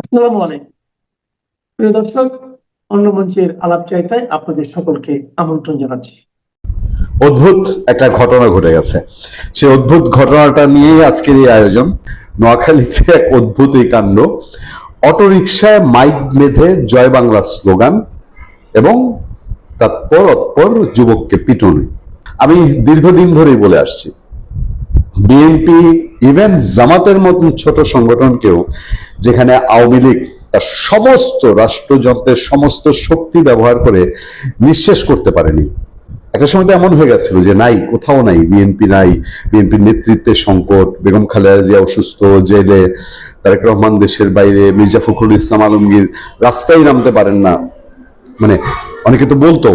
আসসালামু আলাইকুম প্রিয় দর্শক, অন্য মঞ্চের আলাপ চাইতায় আপনাদের সকলকে আমন্ত্রণ জানাচ্ছি। অদ্ভুত একটা ঘটনা ঘটে গেছে। সেই অদ্ভুত ঘটনাটা নিয়েই আজকের এই আয়োজন। নোয়াখালীতে এক অদ্ভুত এই কাণ্ড। অটোরিকশায় মাইক বেঁধে জয় বাংলা স্লোগান এবং তৎপর যুবককে পিটুনি। আমি দীর্ঘদিন ধরেই বলে আসছি, বিএনপি ইভেন জামাতের মতন ছোট সংগঠনকেও, যেখানে আওয়ামী লীগ তার সমস্ত রাষ্ট্রযন্ত্রের সমস্ত শক্তি ব্যবহার করে নিঃশেষ করতে পারেনি। একটা সময় তো এমন হয়ে গেছিল যে নাই, কোথাও নাই, বিএনপি নাই, বিএনপির নেতৃত্বে সংকট, বেগম খালেদা জিয়া অসুস্থ, জেলে, তারেক রহমান দেশের বাইরে, মির্জা ফখরুল ইসলাম আলমগীর রাস্তায় নামতে পারেন না। মানে অনেকে তো বলতো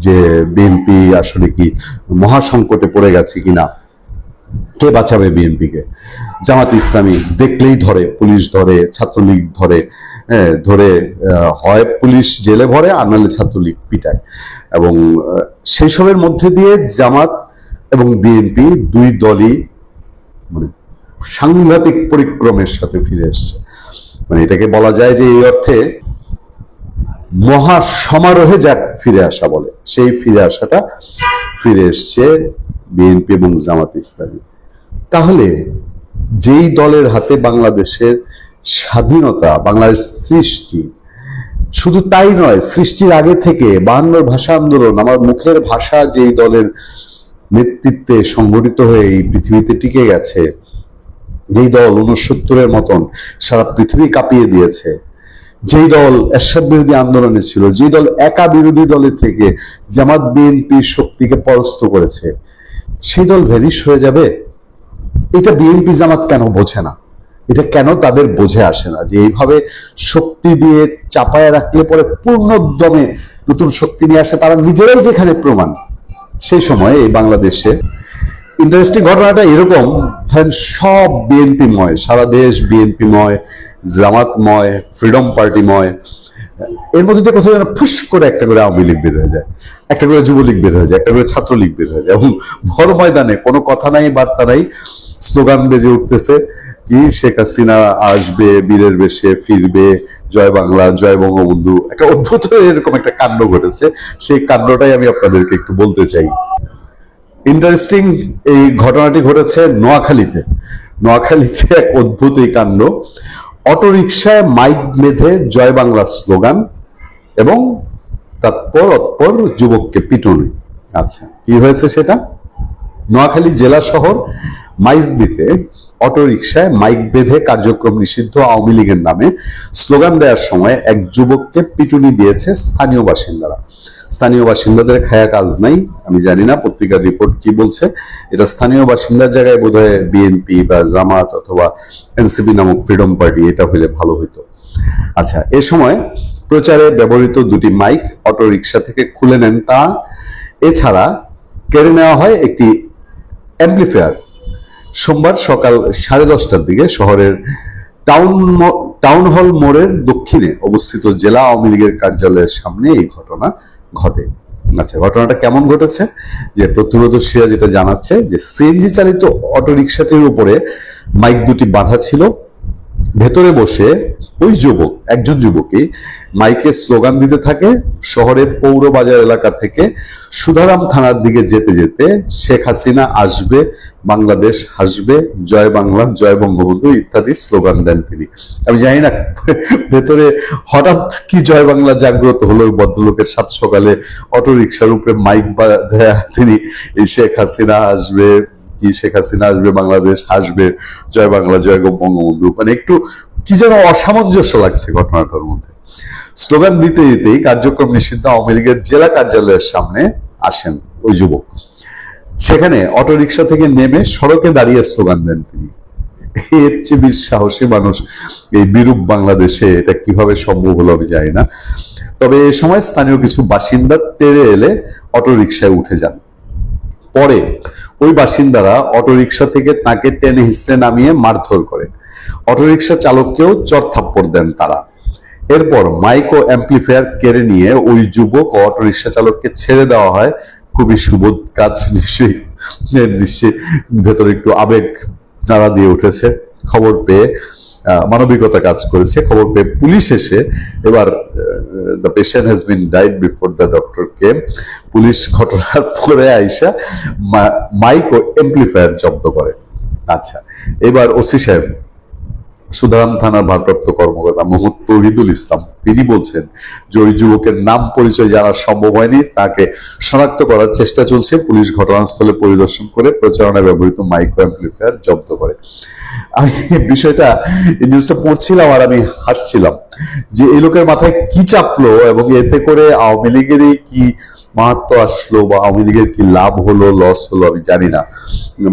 যে বিএনপি আসলে কি মহাসংকটে পড়ে গেছে কিনা, কে বাঁচাবে বিএনপিকে। জামাত ইসলামী দেখলেই ধরে, পুলিশ ধরে, ছাত্রলীগ ধরে, ধরে হয় পুলিশ জেলে ভরে, আর নাহলে ছাত্রলীগ পিটায়। এবং সেই সবের মধ্যে দিয়ে জামাত এবং বিএনপি দুই দলই মানে সাংঘাতিক পরিক্রমের সাথে ফিরে এসছে। মানে এটাকে বলা যায় যে এই অর্থে মহা সমারোহে যাক ফিরে আসা বলে, সেই ফিরে আসাটা ফিরে এসছে বিএনপি এবং জামাত ইসলামী। তাহলে যেই দলের হাতে বাংলাদেশের স্বাধীনতা, বাংলাদেশ সৃষ্টি, শুধু তাই নয়, সৃষ্টির আগে থেকে 52 ভাষা আন্দোলন, আমার মুখের ভাষা যেই দলের নেতৃত্বে সংগঠিত হয়ে এই পৃথিবীতে টিকে গেছে, যেই দল 69-এর মতন সারা পৃথিবী কাঁপিয়ে দিয়েছে, যেই দল এরশাদ বিরোধী আন্দোলনে ছিল, যে দল একা বিরোধী দলের থেকে জামাত বিএনপির শক্তিকে পরাস্ত করেছে, সেই দল ভ্যানিশ হয়ে যাবে। এটা বিএনপি জামাত কেন বোঝে না? এটা কেন তাদের বোঝে আসে না যে এইভাবে শক্তি দিয়ে চাপায় রাখলে পরে পূর্ণোদ্যমে নতুন শক্তি নিয়ে আসে তারা নিজেরাই যেখানে প্রমাণ। সেই সময় এই বাংলাদেশে ইন্টারেস্টিং ঘটনাটা এরকম, ধরেন সব বিএনপিময়, সারা দেশ বিএনপিময়, জামাতময়, ফ্রিডম পার্টিময়, এর মধ্যে দিয়ে কোথাও যেন ফুস করে একটা করে আওয়ামী লীগ বের হয়ে যায়, একটা করে যুবলীগ বের হয়ে যায়, একটা করে ছাত্রলীগ বের হয়ে যায়, এবং ভর ময়দানে কোনো কথা নাই, বার্তা নাই, স্লোগান বেজে উঠতেছে কি শেখ হাসিনা আসবে, বীরের বেশে ফিরবে, জয় বাংলা, জয় বঙ্গবন্ধু। একটা অদ্ভুত এরকম একটা কাণ্ড ঘটেছে, সেই কাণ্ডটাই আমি আপনাদেরকে একটু বলতে চাই। ইন্টারেস্টিং এই ঘটনাটি ঘটেছে নোয়াখালীতে। নোয়াখালীতে এক অদ্ভুত এই কাণ্ড। অটোরিকশায় মাইক বেঁধে জয় বাংলা স্লোগান এবং তৎপর যুবককে পিটুনি। আচ্ছা, কি হয়েছে সেটা? নোয়াখালী জেলা শহর মাইজদিতে অটোরিকশায় মাইক বেঁধে কার্যক্রম নিষিদ্ধ আওয়ামী লীগের নামে স্লোগান দেওয়ার সময় এক যুবককে পিটুনি দিয়েছে স্থানীয় বাসিন্দারা। স্থানীয় বাসিন্দাদের খায়া কাজ নাই, আমি জানি না পত্রিকার রিপোর্ট কি বলছে। এটা স্থানীয় বাসিন্দার জায়গায় বোধহয় বিএনপি বা জামাত অথবা এনসিপি নামক ফ্রিডম পার্টি, এটা হইলে ভালো হইতো। আচ্ছা, এ সময় প্রচারে ব্যবহৃত দুটি মাইক অটোরিকশা থেকে খুলে নেন তা, এছাড়া কেড়ে নেওয়া হয় একটি অ্যাম্পলিফায়ার। সোমবার সকাল 10:30টার দিকে শহরের টাউন হল মোড়ের দক্ষিণে অবস্থিত জেলা আওয়ামী লীগের কার্যালয়ের সামনে এই ঘটনা ঘটে। আচ্ছা, ঘটনাটা কেমন ঘটেছে? যে প্রত্যক্ষদর্শীরা যেটা জানাচ্ছে যে সিএনজি চালিত অটোরিকশাটির উপরে মাইক দুটি বাঁধা ছিল। ভেতরে বসে ওই যুবক, একজন যুবকই মাইকে স্লোগান দিতে থাকে। শহরের পৌর বাজার এলাকা থেকে সুধারাম থানার দিকে যেতে যেতে শেখ হাসিনা আসবে, বাংলাদেশ হাসবে, জয় বাংলা, জয় বঙ্গবন্ধু ইত্যাদি স্লোগান দেন তিনি। আমি জানি না ভেতরে হঠাৎ কি জয় বাংলা জাগ্রত হলো ভদ্রলোকের সাত সকালে অটোরিকশার উপরে মাইক বাঁধা তিনি এই শেখ হাসিনা আসবে, কি শেখ হাসিনা আসবে, বাংলাদেশ হাসবে, জয় বাংলা, জয় বঙ্গবন্ধু। মানে একটু কি যেন অসামঞ্জস্য লাগছে ঘটনাটার মধ্যে। স্লোগান দিতে দিতেই কার্যক্রম নিষিদ্ধ আওয়ামী লীগের জেলা কার্যালয়ের সামনে আসেন ওই যুবক। সেখানে অটোরিকশা থেকে নেমে সড়কে দাঁড়িয়ে স্লোগান দেন তিনি। এর চেয়ে বেশ সাহসী মানুষ এই বিরূপ বাংলাদেশে এটা কিভাবে সম্ভব হলো আমি জানি না। তবে এ সময় স্থানীয় কিছু বাসিন্দা তেড়ে এলে অটোরিকশায় উঠে যান। পরে ওই বাসিন্দারা অটোরিকশা থেকে তাকে টেনে হিসড়ে নামিয়ে মারধর করে। অটোরিকশা চালককেও চর থাপ্পড় দেন তারা। এরপর মাইক ও অ্যাম্পলিফায়ার কেড়ে নিয়ে ওই যুবক ও অটোরিকশা চালককে ছেড়ে দেওয়া হয়। খুবই সুবোধ কাজ নিশ্চয়ই। ভেতরে একটু আবেগ নাড়া দিয়ে উঠেছে খবর পেয়ে। মানবিকতা কাজ করেছে। খবর পেয়ে পুলিশ এসে এবার the patient has been died before the doctor came. Police ঘটনার পরে আইসা মাইক ও এমপ্লিফায়ার জব্দ করে। আচ্ছা, এবার ওসি সাহেব সুধারাম থানার ভারপ্রাপ্ত কর্মকর্তা মোহাম্মদ তৌহিদুল ইসলাম তিনি বলছেন যে ওই যুবকের নাম পরিচয় জানা সম্ভব হয়নি, তাকে শনাক্ত করার চেষ্টা চলছে। পুলিশ ঘটনাস্থলে পরিদর্শন করে প্রচারণায় ব্যবহৃত মাইক্রো অ্যাম্পলিফায়ার জব্দ করে। আমি বিষয়টা এই নিউজটা পড়ছিলাম আর আমি হাসছিলাম যে এই লোকের মাথায় কি চাপলো এবং এতে করে আওয়ামী লীগেরই কি মাহাত্ম আসলো বা আওয়ামী লীগের কি লাভ হলো লস হলো আমি জানি না।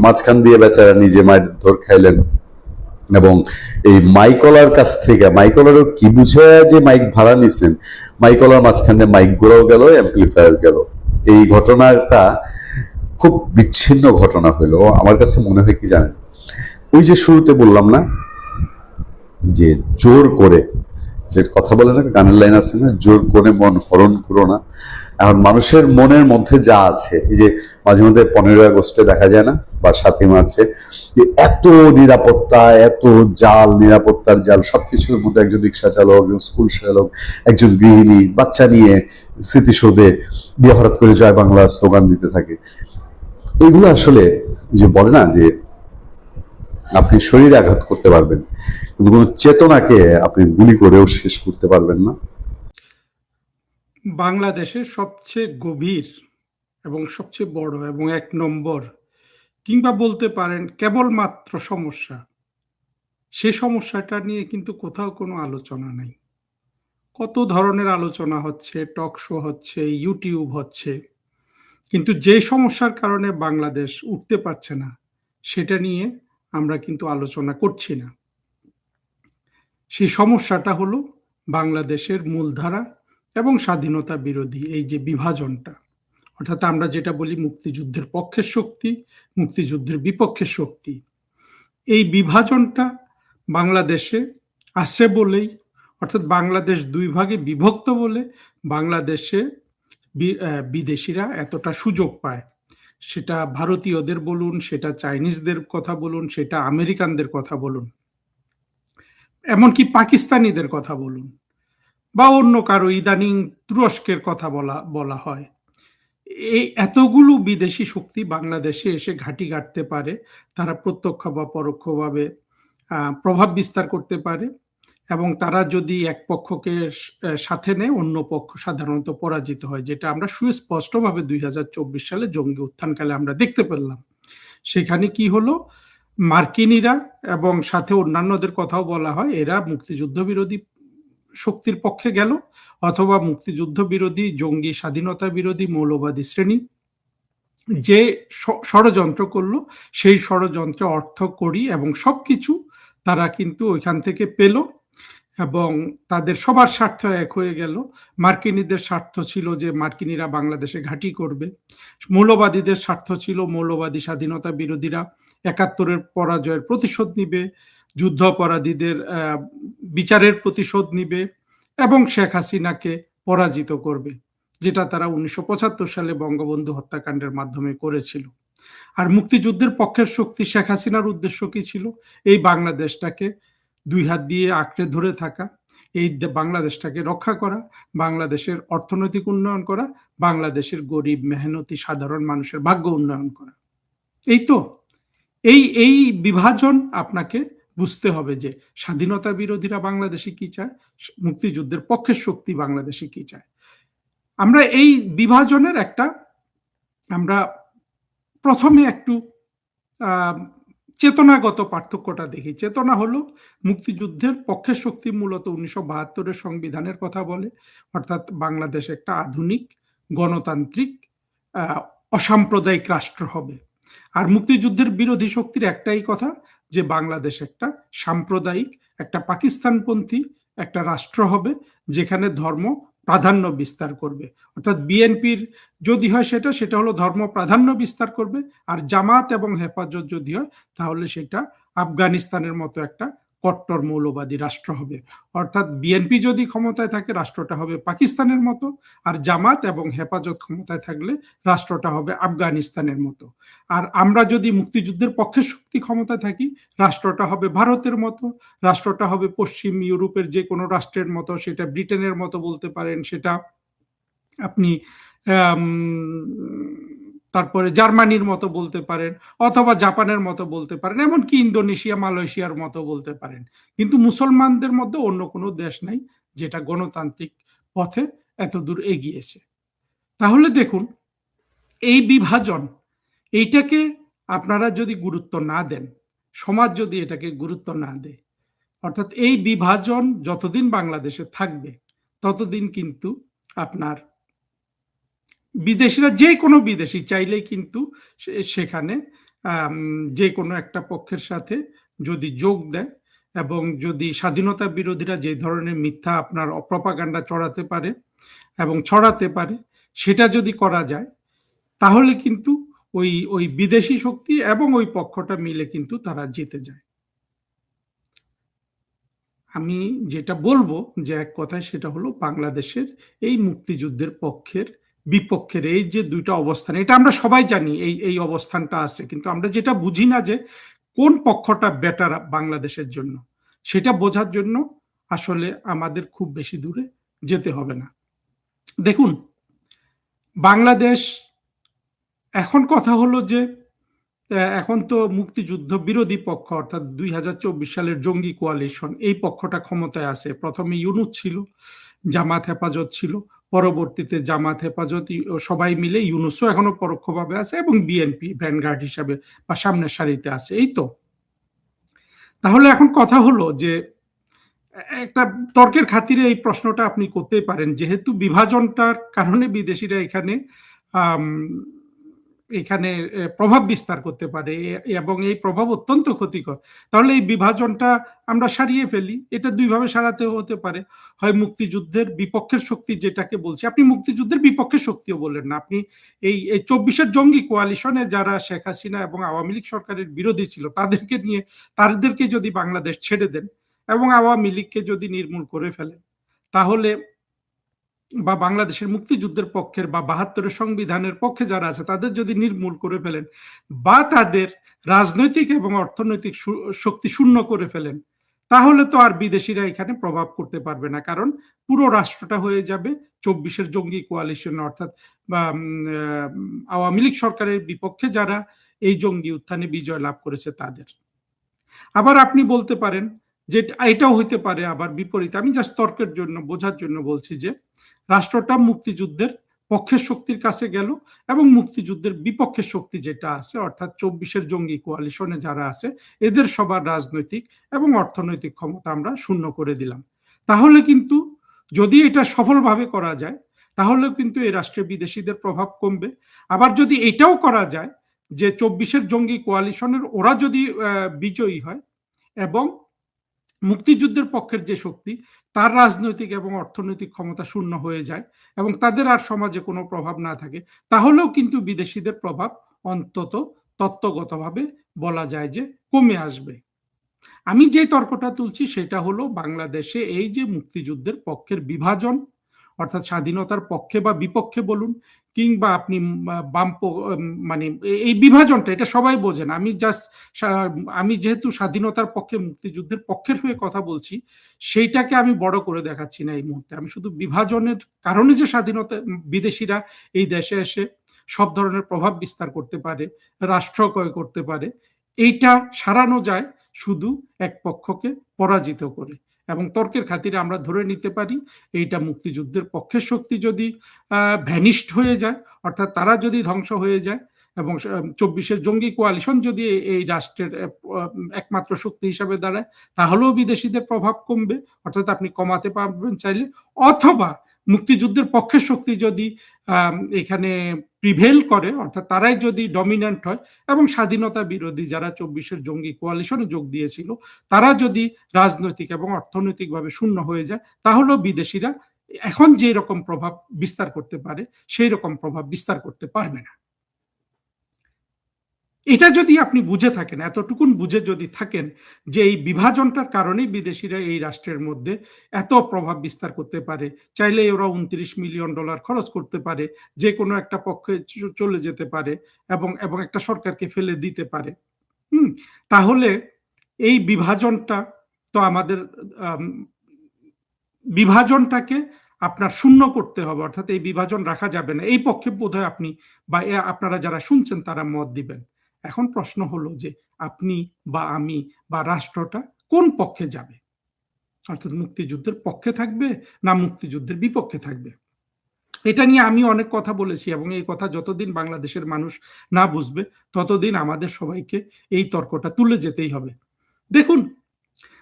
মাঝখান দিয়ে বেচারা নিজে মায়ের ধর খাইলেন এবং এই মাইকলার কাছ থেকে, মাইকলারও কি বুঝে যে মাইক ভাড়া নিছেন, মাইকলার মাঝখানে মাইক গুলোও গেল, অ্যাম্পলিফায়ার গেল। এই ঘটনাটা খুব বিচ্ছিন্ন ঘটনা হলো। আমার কাছে মনে হয় কি জানেন, ওই যে শুরুতে বললাম না যে জোর করে যে কথা বলে না, গানের লাইন আছে না, জোর করে মন হরণ করো না। এখন মানুষের মনের মধ্যে যা আছে, এই যে মাঝে মধ্যে 15ই আগস্টে দেখা যায় না বা 7ই মার্চে যে এত নিরাপত্তা, এত জাল, নিরাপত্তার জাল, সবকিছুর মধ্যে একজন রিক্সা চালক, একজন স্কুল চালক, একজন গৃহিণী বাচ্চা নিয়ে স্মৃতিসৌধে দিয়ে হঠাৎ করে জয় বাংলা স্লোগান দিতে থাকে। এগুলো আসলে যে বলে না যে আপনি শরীরে আঘাত করতে পারবেন কিন্তু কোনো চেতনাকে আপনি গুলি করেও শেষ করতে পারবেন না। বাংলাদেশের সবচেয়ে গভীর এবং সবচেয়ে বড় এবং 1 নম্বর কিংবা বলতে পারেন কেবলমাত্র সমস্যা, সে সমস্যাটা নিয়ে কিন্তু কোথাও কোনো আলোচনা নাই। কত ধরনের আলোচনা হচ্ছে, টক শো হচ্ছে, ইউটিউব হচ্ছে, কিন্তু যে সমস্যার কারণে বাংলাদেশ উঠতে পারছে না সেটা নিয়ে আমরা কিন্তু আলোচনা করছি না। সেই সমস্যাটা হলো বাংলাদেশের মূলধারা এবং স্বাধীনতা বিরোধী এই যে বিভাজনটা, অর্থাৎ আমরা যেটা বলি মুক্তিযুদ্ধের পক্ষের শক্তি, মুক্তিযুদ্ধের বিপক্ষের শক্তি, এই বিভাজনটা বাংলাদেশে আছে বলেই, অর্থাৎ বাংলাদেশ 2 ভাগে বিভক্ত বলে বাংলাদেশে বিদেশিরা এতটা সুযোগ পায়। সেটা ভারতীয়দের বলুন, সেটা চাইনিজদের কথা বলুন, সেটা আমেরিকানদের কথা বলুন, এমনকি পাকিস্তানিদের কথা বলুন বা অন্য কারো, ইদানিং তুরস্কের কথা বলা হয়। এই এতগুলো বিদেশি শক্তি বাংলাদেশে এসে ঘাঁটি গাড়তে পারে, তারা প্রত্যক্ষ বা পরোক্ষভাবে প্রভাব বিস্তার করতে পারে এবং তারা যদি এক পক্ষকে সাথে নেয় অন্য পক্ষ সাধারণত পরাজিত হয়, যেটা আমরা সুস্পষ্টভাবে 2024 সালে জঙ্গি উত্থানকালে আমরা দেখতে পেলাম। সেখানে কি হলো, মার্কিনীরা এবং সাথে অন্যান্যদের কথাও বলা হয় এরা মুক্তিযুদ্ধ বিরোধী শক্তির পক্ষে গেল অথবা মুক্তিযুদ্ধ বিরোধী, জঙ্গি, স্বাধীনতা বিরোধী, মৌলবাদী শ্রেণী যে ষড়যন্ত্র করলো সেই ষড়যন্ত্রে অর্থ করি এবং সবকিছু তারা কিন্তু ওইখান থেকে পেল এবং তাদের সবার স্বার্থ এক হয়ে গেল। মার্কিনীদের স্বার্থ ছিল যে মার্কিনীরা বাংলাদেশে ঘাঁটি করবে, মৌলবাদীদের স্বার্থ ছিল মৌলবাদী স্বাধীনতা বিরোধীরা 71-এর পরাজয়ের প্রতিশোধ নিবে, যুদ্ধাপরাধীদের বিচারের প্রতিশোধ নিবে এবং শেখ হাসিনাকে পরাজিত করবে, যেটা তারা 1975 সালে বঙ্গবন্ধু হত্যাকাণ্ডের মাধ্যমে করেছিল। আর মুক্তিযুদ্ধের পক্ষের শক্তি শেখ হাসিনার উদ্দেশ্য কি ছিল? এই বাংলাদেশটাকে 2 হাত দিয়ে আঁকড়ে ধরে থাকা, এই বাংলাদেশটাকে রক্ষা করা, বাংলাদেশের অর্থনৈতিক উন্নয়ন করা, বাংলাদেশের গরিব মেহনতি সাধারণ মানুষের ভাগ্য উন্নয়ন করা। এই তো এই বিভাজন আপনাকে বুঝতে হবে যে স্বাধীনতা বিরোধীরা বাংলাদেশে কি চায়, মুক্তিযুদ্ধের পক্ষের শক্তি বাংলাদেশে কি চায়। আমরা এই বিভাজনের আমরা প্রথমে একটু চেতনাগত পার্থক্যটা দেখি। চেতনা হলো মুক্তিযুদ্ধের পক্ষের শক্তি মূলত 1972-এর সংবিধানের কথা বলে, অর্থাৎ বাংলাদেশ একটা আধুনিক গণতান্ত্রিক অসাম্প্রদায়িক রাষ্ট্র হবে। আর মুক্তিযুদ্ধের বিরোধী শক্তির একটাই কথা যে বাংলাদেশ একটা সাম্প্রদায়িক, একটা পাকিস্তানপন্থী একটা রাষ্ট্র হবে যেখানে ধর্ম প্রাধান্য বিস্তার করবে। অর্থাৎ বিএনপির যদি হয় সেটা হলো ধর্ম প্রাধান্য বিস্তার করবে, আর জামাত এবং হেফাজত যদি হয় তাহলে সেটা আফগানিস্তানের মতো একটা কট্টর মৌলবাদী রাষ্ট্র হবে। অর্থাৎ বিএনপি যদি ক্ষমতায় থাকে রাষ্ট্রটা হবে পাকিস্তানের মতো, আর জামাত এবং হেফাজত ক্ষমতায় থাকলে রাষ্ট্রটা হবে আফগানিস্তানের মতো। আর আমরা যদি মুক্তিযুদ্ধের পক্ষের শক্তি ক্ষমতায় থাকি রাষ্ট্রটা হবে ভারতের মতো, রাষ্ট্রটা হবে পশ্চিম ইউরোপের যে কোনো রাষ্ট্রের মতো, সেটা ব্রিটেনের মতো বলতে পারেন, সেটা আপনি তারপরে জার্মানির মতো বলতে পারেন, অথবা জাপানের মতো বলতে পারেন, এমনকি ইন্দোনেশিয়া মালয়েশিয়ার মতো বলতে পারেন। কিন্তু মুসলমানদের মধ্যে অন্য কোনো দেশ নাই যেটা গণতান্ত্রিক পথে এত দূর এগিয়েছে। তাহলে দেখুন, এই বিভাজন, এইটাকে আপনারা যদি গুরুত্ব না দেন, সমাজ যদি এটাকে গুরুত্ব না দেয়, অর্থাৎ এই বিভাজন যতদিন বাংলাদেশে থাকবে ততদিন কিন্তু আপনার বিদেশিরা, যে কোনো বিদেশি চাইলেই কিন্তু সেখানে যে কোনো একটা পক্ষের সাথে যদি যোগ দেয় এবং যদি স্বাধীনতা বিরোধীরা যে ধরনের মিথ্যা আপনার প্রপাগান্ডা চড়াতে পারে এবং ছড়াতে পারে, সেটা যদি করা যায় তাহলে কিন্তু ওই ওই বিদেশি শক্তি এবং ওই পক্ষটা মিলে কিন্তু তারা জিতে যায়। আমি যেটা বলবো যে এক কথায়, সেটা হলো বাংলাদেশের এই মুক্তিযুদ্ধের পক্ষের বিপক্ষের এই যে দুইটা অবস্থান, এটা আমরা সবাই জানি এই অবস্থানটা আছে, কিন্তু আমরা যেটা বুঝি না যে কোন পক্ষটা বেটার বাংলাদেশের জন্য, সেটা বোঝার জন্য আসলে আমাদের খুব বেশি দূরে যেতে হবে না। দেখুন, বাংলাদেশ এখন কথা হলো যে এখন তো মুক্তিযুদ্ধ বিরোধী পক্ষ, অর্থাৎ 2024 সালের জঙ্গি কোয়ালিশন, এই পক্ষটা ক্ষমতায় আছে। প্রথমে ইউনূস ছিল, জামাত হেফাজত ছিল, পরবর্তীতে জামাত হেফাজত সবাই মিলে, ইউনূসও এখনো পরোক্ষভাবে আছে, এবং বিএনপি ভ্যানগার্ড হিসাবে বা সামনের সারিতে আছে। এই তো, তাহলে এখন কথা হলো যে একটা তর্কের খাতিরে এই প্রশ্নটা আপনি করতেই পারেন, যেহেতু বিভাজনটার কারণে বিদেশিরা এখানে প্রভাব বিস্তার করতে পারে এবং এই প্রভাব অত্যন্ত ক্ষতিকর, তাহলে এই বিভাজনটা আমরা সারিয়ে ফেলি। এটা দুইভাবে সারাতে হতে পারে, হয় মুক্তিযুদ্ধের বিপক্ষের শক্তি যেটাকে বলছি, আপনি মুক্তিযুদ্ধের বিপক্ষের শক্তিও বললেন না, আপনি এই 24-এর জঙ্গি কোয়ালিশনে যারা শেখ হাসিনা এবং আওয়ামী লীগ সরকারের বিরোধী ছিল তাদেরকে নিয়ে, তাদেরকে যদি বাংলাদেশ ছেড়ে দেন এবং আওয়ামী লীগকে যদি নির্মূল করে ফেলেন, তাহলে বা বাংলাদেশের মুক্তিযুদ্ধের পক্ষের বা 72-এর সংবিধানের পক্ষে যারা আছে তাদের যদি নির্মূল করে ফেলেন, বা তাদের রাজনৈতিক এবং অর্থনৈতিক শক্তি শূন্য করে ফেলেন, তাহলে তো আর বিদেশিরা এখানে প্রভাব করতে পারবে না, কারণ পুরো রাষ্ট্রটা হয়ে যাবে 24-এর জঙ্গি কোয়ালিশন, অর্থাৎ আওয়ামী লীগ সরকারের বিপক্ষে যারা এই জঙ্গি উত্থানে বিজয় লাভ করেছে তাদের। আবার আপনি বলতে পারেন যে এটাও হইতে পারে আবার বিপরীত, আমি জাস্ট তর্কের জন্য, বোঝার জন্য বলছি, যে রাষ্ট্রটা মুক্তিযুদ্ধের পক্ষের শক্তির কাছে গেল এবং মুক্তিযুদ্ধের বিপক্ষের শক্তি যেটা আছে, অর্থাৎ 24-এর জঙ্গি কোয়ালিশনে যারা আছে, এদের সবার রাজনৈতিক এবং অর্থনৈতিক ক্ষমতা আমরা শূন্য করে দিলাম। তাহলে কিন্তু যদি এটা সফলভাবে করা যায় তাহলে কিন্তু এই রাষ্ট্রে বিদেশিদের প্রভাব কমবে। আবার যদি এটাও করা যায় যে 24-এর জঙ্গি কোয়ালিশনের ওরা যদি বিজয়ী হয় এবং মুক্তিযুদ্ধের পক্ষের যে শক্তি তার রাজনৈতিক এবং অর্থনৈতিক ক্ষমতা শূন্য হয়ে যায় এবং তাদের আর সমাজে কোনো প্রভাব না থাকে, তাহলেও কিন্তু বিদেশিদের প্রভাব অন্তত তত্ত্বগতভাবে বলা যায় যে কমে আসবে। আমি যে তর্কটা তুলছি সেটা হলো, বাংলাদেশে এই যে মুক্তিযুদ্ধের পক্ষের বিভাজন, অর্থাৎ স্বাধীনতার পক্ষে বা বিপক্ষে বলুন, কিংবা আপনি মানে এই বিভাজনটা, এটা সবাই বোঝেন। আমি যেহেতু স্বাধীনতার পক্ষে, মুক্তিযুদ্ধের পক্ষের হয়ে কথা বলছি, সেইটাকে আমি বড় করে দেখাচ্ছি না এই মুহূর্তে। আমি শুধু বিভাজনের কারণে যে স্বাধীনতা, বিদেশিরা এই দেশে এসে সব ধরনের প্রভাব বিস্তার করতে পারে, রাষ্ট্র ক্রয় করতে পারে, এইটা সারানো যায় শুধু এক পক্ষকে পরাজিত করে। এবং তর্কের খাতিরে আমরা ধরে নিতে পারি এইটা মুক্তিযুদ্ধের পক্ষের শক্তি যদি ভ্যানিশড হয়ে যায়, অর্থাৎ তারা যদি ধ্বংস হয়ে যায় এবং 24-এর জঙ্গি কোয়ালিশন যদি এই রাষ্ট্রের একমাত্র শক্তি হিসাবে দাঁড়ায়, তাহলেও বিদেশিদের প্রভাব কমবে, অর্থাৎ আপনি কমাতে পারবেন চাইলে। অথবা মুক্তিযুদ্ধের পক্ষের শক্তি যদি এখানে প্রিভেল করে, অর্থাৎ তারাই যদি ডমিন্যান্ট হয় এবং স্বাধীনতা বিরোধী যারা 24-এর জঙ্গি কোয়ালিশনে যোগ দিয়েছিল তারা যদি রাজনৈতিক এবং অর্থনৈতিকভাবে শূন্য হয়ে যায়, তাহলেও বিদেশিরা এখন যে রকম প্রভাব বিস্তার করতে পারে সেই রকম প্রভাব বিস্তার করতে পারবে না। এটা যদি আপনি বুঝে থাকেন, এতটুকুন বুঝে যদি থাকেন যে এই বিভাজনটার কারণেই বিদেশিরা এই রাষ্ট্রের মধ্যে এত প্রভাব বিস্তার করতে পারে, চাইলে ওরা $29 মিলিয়ন খরচ করতে পারে, যে কোনো একটা পক্ষে চলে যেতে পারে এবং এবং একটা সরকারকে ফেলে দিতে পারে, হুম, তাহলে এই বিভাজনটা তো আমাদের বিভাজনটাকে আপনার শূন্য করতে হবে, অর্থাৎ এই বিভাজন রাখা যাবে না, এই পক্ষে বোধহয় আপনি বা আপনারা যারা শুনছেন তারা মত দিবেন। এখন প্রশ্ন হলো যে আপনি বা আমি বা রাষ্ট্রটা কোন পক্ষে যাবে, অর্থাৎ মুক্তিযুদ্ধের পক্ষে থাকবে না মুক্তিযুদ্ধের বিপক্ষে থাকবে। এটা নিয়ে আমি অনেক কথা বলেছি এবং এই কথা যতদিন বাংলাদেশের মানুষ না বুঝবে ততদিন আমাদের সবাইকে এই তর্কটা তুলে যেতেই হবে। দেখুন,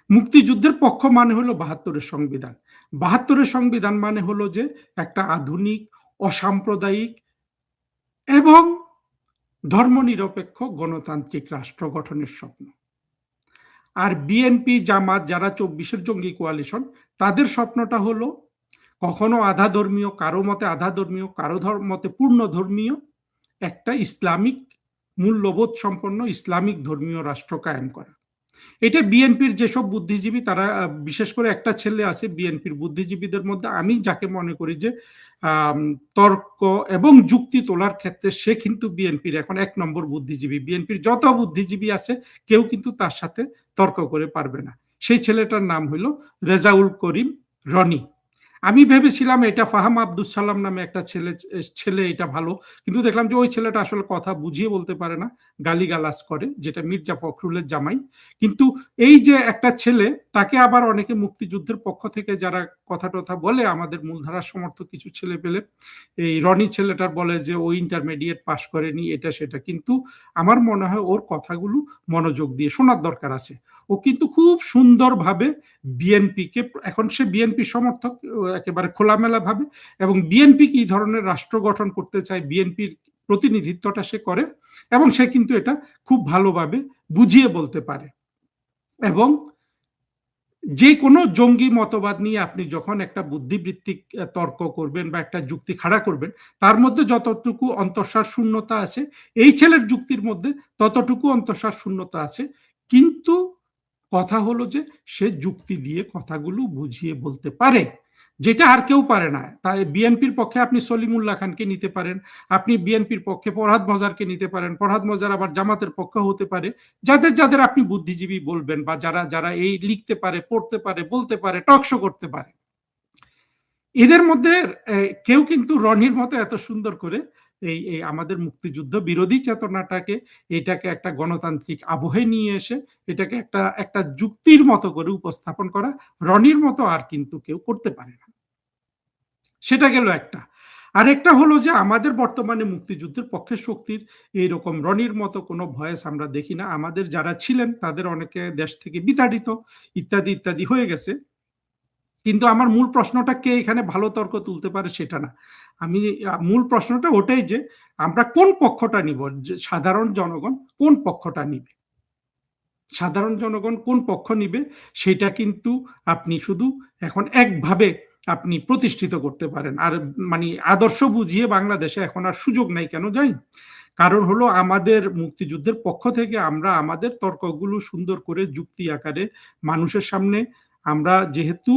মুক্তিযুদ্ধের পক্ষ মানে হলো ৭২-এর সংবিধান। ৭২-এর সংবিধান মানে হলো যে একটা আধুনিক, অসাম্প্রদায়িক এবং ধর্মনিরপেক্ষ গণতান্ত্রিক রাষ্ট্র গঠনের স্বপ্ন। আর বিএনপি, জামাত যারা ২৪-এর জঙ্গি কোয়ালিশন, তাদের স্বপ্নটা হলো কখনো আধা ধর্মীয়, কারো মতে আধা ধর্মীয়, কারো মতে পূর্ণ ধর্মীয় একটা ইসলামিক মূল্যবোধ সম্পন্ন ইসলামিক ধর্মীয় রাষ্ট্র কায়েম করা। এটা বিএনপির যেসব বুদ্ধিজীবী, তারা বিশেষ করে একটা ছেলে আছে বিএনপির বুদ্ধিজীবীদের মধ্যে, আমি যাকে মনে করি যে তর্ক এবং যুক্তি তোলার ক্ষেত্রে সে কিন্তু বিএনপির এখন ১ নম্বর বুদ্ধিজীবী। বিএনপির যত বুদ্ধিজীবী আছে কেউ কিন্তু তার সাথে তর্ক করে পারবে না। সেই ছেলেটার নাম হলো রেজাউল করিম রনি। আমি ভেবেছিলাম এটা ফাহাম আব্দুল সালাম নামে একটা ছেলে এটা ভালো, কিন্তু দেখলাম যে ওই ছেলেটা আসলে কথা বুঝিয়ে বলতে পারে না, গালিগালাজ করে, যেটা মির্জা ফখরুলের জামাই। কিন্তু এই যে একটা ছেলে, তাকে আবার অনেকে মুক্তিযুদ্ধের পক্ষ থেকে যারা কথা টথা বলে, আমাদের মূলধারার সমর্থক কিছু ছেলে পেলে, এই রনি ছেলেটার বলে যে ও ইন্টারমিডিয়েট পাশ করেনি, এটা সেটা, কিন্তু আমার মনে হয় ওর কথাগুলো মনোযোগ দিয়ে শোনার দরকার আছে। ও কিন্তু খুব সুন্দরভাবে বিএনপিকে, এখন সে বিএনপি সমর্থক একেবারে খোলামেলা ভাবে, এবং বিএনপি কি ধরনের রাষ্ট্র গঠন করতে চায় বিএনপির প্রতিনিধিত্বটা সে করে, এবং সে কিন্তু এটা খুব ভালোভাবে বুঝিয়ে বলতে পারে। এবং যে কোনো জঙ্গি মতবাদ নিয়ে আপনি যখন একটা বুদ্ধিবৃত্তিক তর্ক করবেন বা একটা যুক্তি খাড়া করবেন, তার মধ্যে যতটুকু অন্তঃসার শূন্যতা আছে, এই ছেলের যুক্তির মধ্যে ততটুকু অন্তঃসার শূন্যতা আছে। কিন্তু কথা হলো যে সে যুক্তি দিয়ে কথাগুলো বুঝিয়ে বলতে পারে, যেটা আর কেউ পারে না। তাই বিএনপির পক্ষে আপনি সলিমুল্লাহ খানকে নিতে পারেন, আপনি বিএনপির পক্ষে ফরহাদ মজারকে নিতে পারেন, ফরহাদ মজার আবার জামাতের পক্ষে হতে পারে। যাদের যাদের আপনি বুদ্ধিজীবী বলবেন বা যারা যারা এই লিখতে পারে, পড়তে পারে, বলতে পারে, টকশো করতে পারে, এদের মধ্যে কেউ কিন্তু রনির মতো এত সুন্দর করে এই এই আমাদের মুক্তিযুদ্ধ বিরোধী চেতনাটাকে, এটাকে একটা গণতান্ত্রিক আবহে নিয়ে এসে এটাকে একটা একটা যুক্তির মতো করে উপস্থাপন করা রনির মতো আর কিন্তু কেউ করতে পারে না। সেটা গেল একটা। আরেকটা হলো যে আমাদের বর্তমানে মুক্তিযুদ্ধের পক্ষের শক্তির এইরকম রনির মতো কোনো ভয়েস আমরা দেখি না। আমাদের যারা ছিলেন তাদের অনেকে দেশ থেকে বিতাড়িত, ইত্যাদি ইত্যাদি হয়ে গেছে। কিন্তু আমার মূল প্রশ্নটা কে এখানে ভালো তর্ক তুলতে পারে সেটা না। আমি মূল প্রশ্নটা ওটাই যে আমরা কোন পক্ষটা নিব, সাধারণ জনগণ কোন পক্ষটা নিবে, সাধারণ জনগণ কোন পক্ষ নিবে সেটা কিন্তু আপনি শুধু এখন একভাবে আপনি প্রতিষ্ঠিত করতে পারেন। আর মানে আদর্শ বুঝিয়ে বাংলাদেশে এখন আর সুযোগ নাই, কেন যাই, কারণ হলো আমাদের মুক্তিযুদ্ধের পক্ষ থেকে আমরা আমাদের তর্কগুলো সুন্দর করে যুক্তি আকারে মানুষের সামনে আমরা যেহেতু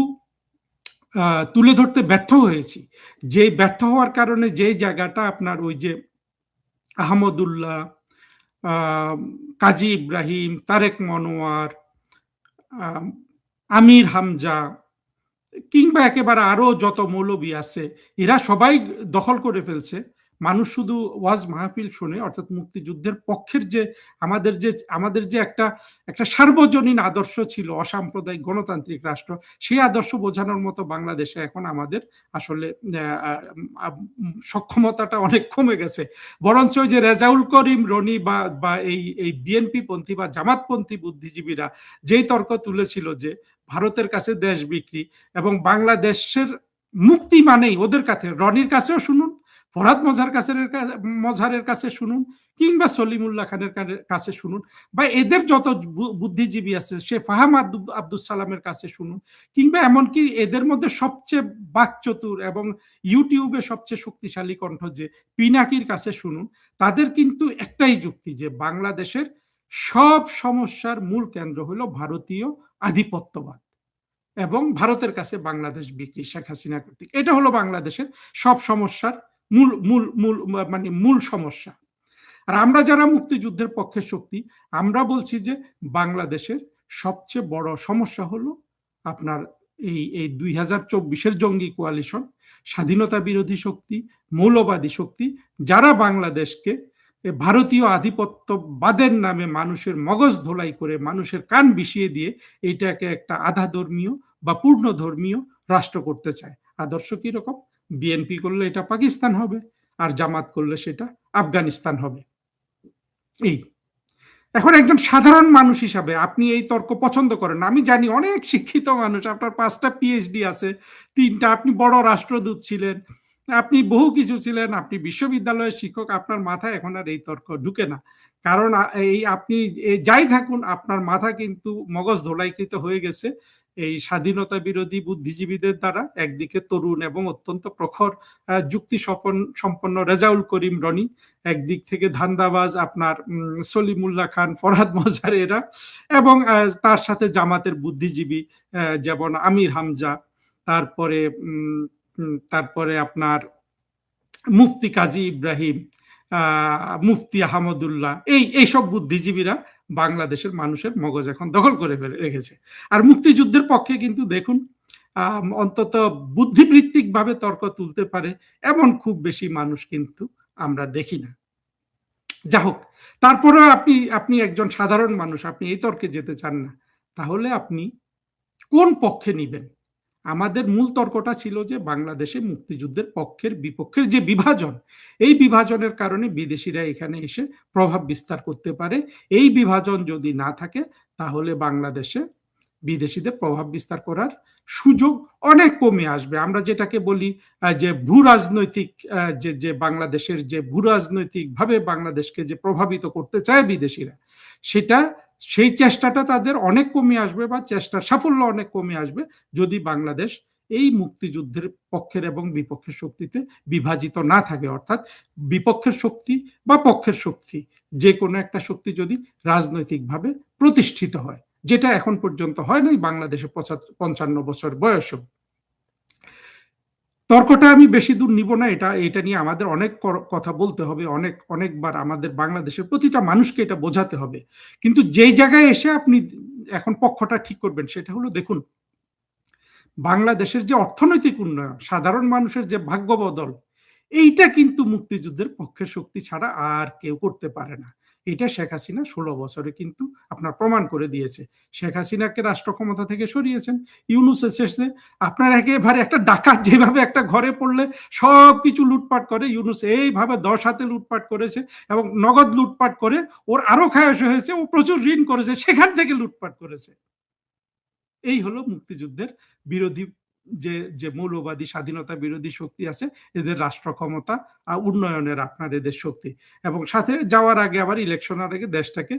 তুলে ধরতে ব্যর্থ হয়েছি, যে ব্যর্থ হওয়ার কারণে যে জায়গাটা আপনার ওই যে আহমদুল্লাহ, কাজী ইব্রাহিম, তারেক মনোয়ার, আমির হামজা, কিংবা একেবারে আরো যত মৌলবী আছে, এরা সবাই দখল করে ফেলছে। মানুষ শুধু ওয়াজ মাহফিল শুনে, অর্থাৎ মুক্তিযুদ্ধের পক্ষের যে আমাদের যে একটা একটা সার্বজনীন আদর্শ ছিল অসাম্প্রদায়িক গণতান্ত্রিক রাষ্ট্র, সেই আদর্শ বোঝানোর মতো বাংলাদেশে এখন আমাদের আসলে সক্ষমতাটা অনেক কমে গেছে। বরঞ্চ যে রেজাউল করিম রনি বা এই বিএনপি পন্থী বা জামাতপন্থী বুদ্ধিজীবীরা যেই তর্ক তুলেছিল যে ভারতের কাছে দেশ বিক্রি এবং বাংলাদেশের মুক্তি মানেই ওদের কাছে, রনির কাছেও শুনুন, ফরহাদ মজহারের কাছে শুনুন, কিংবা সলিমুল্লাহ খানের কাছে শুনুন, বা এদের যত বুদ্ধিজীবী আছে সে ফাহাম আব্দুল সালামের কাছে শুনুন, কিংবা এমনকি এদের মধ্যে সবচেয়ে বাকচতুর এবং ইউটিউবে সবচেয়ে শক্তিশালী কণ্ঠ যে পিনাকির কাছে শুনুন, তাদের কিন্তু একটাই যুক্তি যে বাংলাদেশের সব সমস্যার মূল কেন্দ্র হলো ভারতীয় আধিপত্যবাদ এবং ভারতের কাছে বাংলাদেশ বিক্রি শেখ হাসিনা কর্তৃক। এটা হলো বাংলাদেশের সব সমস্যার মূল মূল মূল মানে মূল সমস্যা। আর আমরা যারা মুক্তিযুদ্ধের পক্ষের শক্তি, আমরা বলছি যে বাংলাদেশের সবচেয়ে বড় সমস্যা হলো আপনার এই 2024-এর জঙ্গি কোয়ালিশন, স্বাধীনতা বিরোধী শক্তি, মৌলবাদী শক্তি, যারা বাংলাদেশকে ভারতীয় আধিপত্যবাদের নামে মানুষের মগজ ধোলাই করে, মানুষের কান বিষিয়ে দিয়ে এইটাকে একটা আধা ধর্মীয় বা পূর্ণ ধর্মীয় রাষ্ট্র করতে চায়। আদর্শ কিরকম? বিএনপি করলে এটা পাকিস্তান হবে, আর জামাত করলে সেটা আফগানিস্তান হবে। এই এখন একজন সাধারণ মানুষ হিসাবে আপনি এই তর্ক পছন্দ করেন। আমি জানি অনেক শিক্ষিত মানুষ, আপনার 5টা পিএইচডি আছে, 3টা, আপনি বড় রাষ্ট্রদূত ছিলেন, আপনি বহু কিছু ছিলেন, আপনি বিশ্ববিদ্যালয়ের শিক্ষক, আপনার মাথায় এখন আর এই তর্ক ঢুকে না। কারণ এই আপনি যাই থাকুন, আপনার মাথা কিন্তু মগজ ধোলাইকৃত হয়ে গেছে এই স্বাধীনতা বিরোধী বুদ্ধিজীবীদের দ্বারা। একদিকে তরুণ এবং অত্যন্ত প্রখর যুক্তি সম্পন্ন রেজাউল করিম রনি, একদিক থেকে ধান্দাবাজ আপনার সলিমুল্লাহ খান, ফরহাদ মজহার এরা, এবং তার সাথে জামাতের বুদ্ধিজীবী যেমন আমির হামজা, তারপরে মুফতি কাজী ইব্রাহিম, মুফতি আহমদুল্লাহ, এইসব বুদ্ধিজীবীরা বাংলাদেশের মানুষের মগজ এখন দখল করে রেখেছে। আর মুক্তিযুদ্ধের পক্ষে কিন্তু দেখুন অন্তত বুদ্ধিবৃত্তিক ভাবে তর্ক তুলতে পারে এমন খুব বেশি মানুষ কিন্তু আমরা দেখি না। যা হোক, তারপরে আপনি একজন সাধারণ মানুষ, আপনি এই তর্কে যেতে চান না, তাহলে আপনি কোন পক্ষে নিবেন? আমাদের মূল তর্কটা ছিল যে বাংলাদেশে মুক্তিযুদ্ধের পক্ষের বিপক্ষের যে বিভাজন, এই বিভাজনের কারণে বিদেশিরা এখানে এসে প্রভাব বিস্তার করতে পারে। এই বিভাজন যদি না থাকে তাহলে বাংলাদেশে বিদেশিদের প্রভাব বিস্তার করার সুযোগ অনেক কমে আসবে। আমরা যেটাকে বলি যে ভূ রাজনৈতিক, যে বাংলাদেশের যে ভূ রাজনৈতিক ভাবে বাংলাদেশকে যে প্রভাবিত করতে চায় বিদেশিরা, সেই চেষ্টাটা তাদের অনেক কমে আসবে, বা চেষ্টার সাফল্য অনেক কমে আসবে যদি বাংলাদেশ এই মুক্তিযুদ্ধের পক্ষের এবং বিপক্ষের শক্তিতে বিভাজিত না থাকে। অর্থাৎ বিপক্ষের শক্তি বা পক্ষের শক্তি যে কোনো একটা শক্তি যদি রাজনৈতিকভাবে প্রতিষ্ঠিত হয়, যেটা এখন পর্যন্ত হয় নাই বাংলাদেশে 55 বছর বয়সেও। তর্কটা আমি বেশি দূর নিব না, এটা নিয়ে আমাদের অনেক কথা বলতে হবে, অনেকবার আমাদের বাংলাদেশের প্রতিটা মানুষকে এটা বোঝাতে হবে। কিন্তু যেই জায়গায় এসে আপনি এখন পক্ষটা ঠিক করবেন সেটা হলো, দেখুন বাংলাদেশের যে অর্থনৈতিক উন্নয়ন, সাধারণ মানুষের যে ভাগ্য বদল, এইটা কিন্তু মুক্তিযুদ্ধের পক্ষের শক্তি ছাড়া আর কেউ করতে পারে না। এটা শেখ হাসিনা 16 বছরে কিন্তু আপনার প্রমাণ করে দিয়েছে। শেখ হাসিনাকে রাষ্ট্র ক্ষমতা থেকে সরিয়েছেন, ইউনূস এসেছে, আপনার একেবারে একটা ডাকাত যেভাবে একটা ঘরে পড়লে সব কিছু লুটপাট করে, ইউনূস এইভাবে 10 হাতে লুটপাট করেছে এবং নগদ লুটপাট করে ওর আরো খায়স হয়েছে, ও প্রচুর ঋণ করেছে, সেখান থেকে লুটপাট করেছে। এই হলো মুক্তিযুদ্ধের বিরোধী যে মৌলবাদী স্বাধীনতা বিরোধী শক্তি আছে, এদের রাষ্ট্র ক্ষমতা উন্নয়নের আপনার এদের শক্তি। এবং সাথে যাওয়ার আগে আবার ইলেকশনের আগে দেশটাকে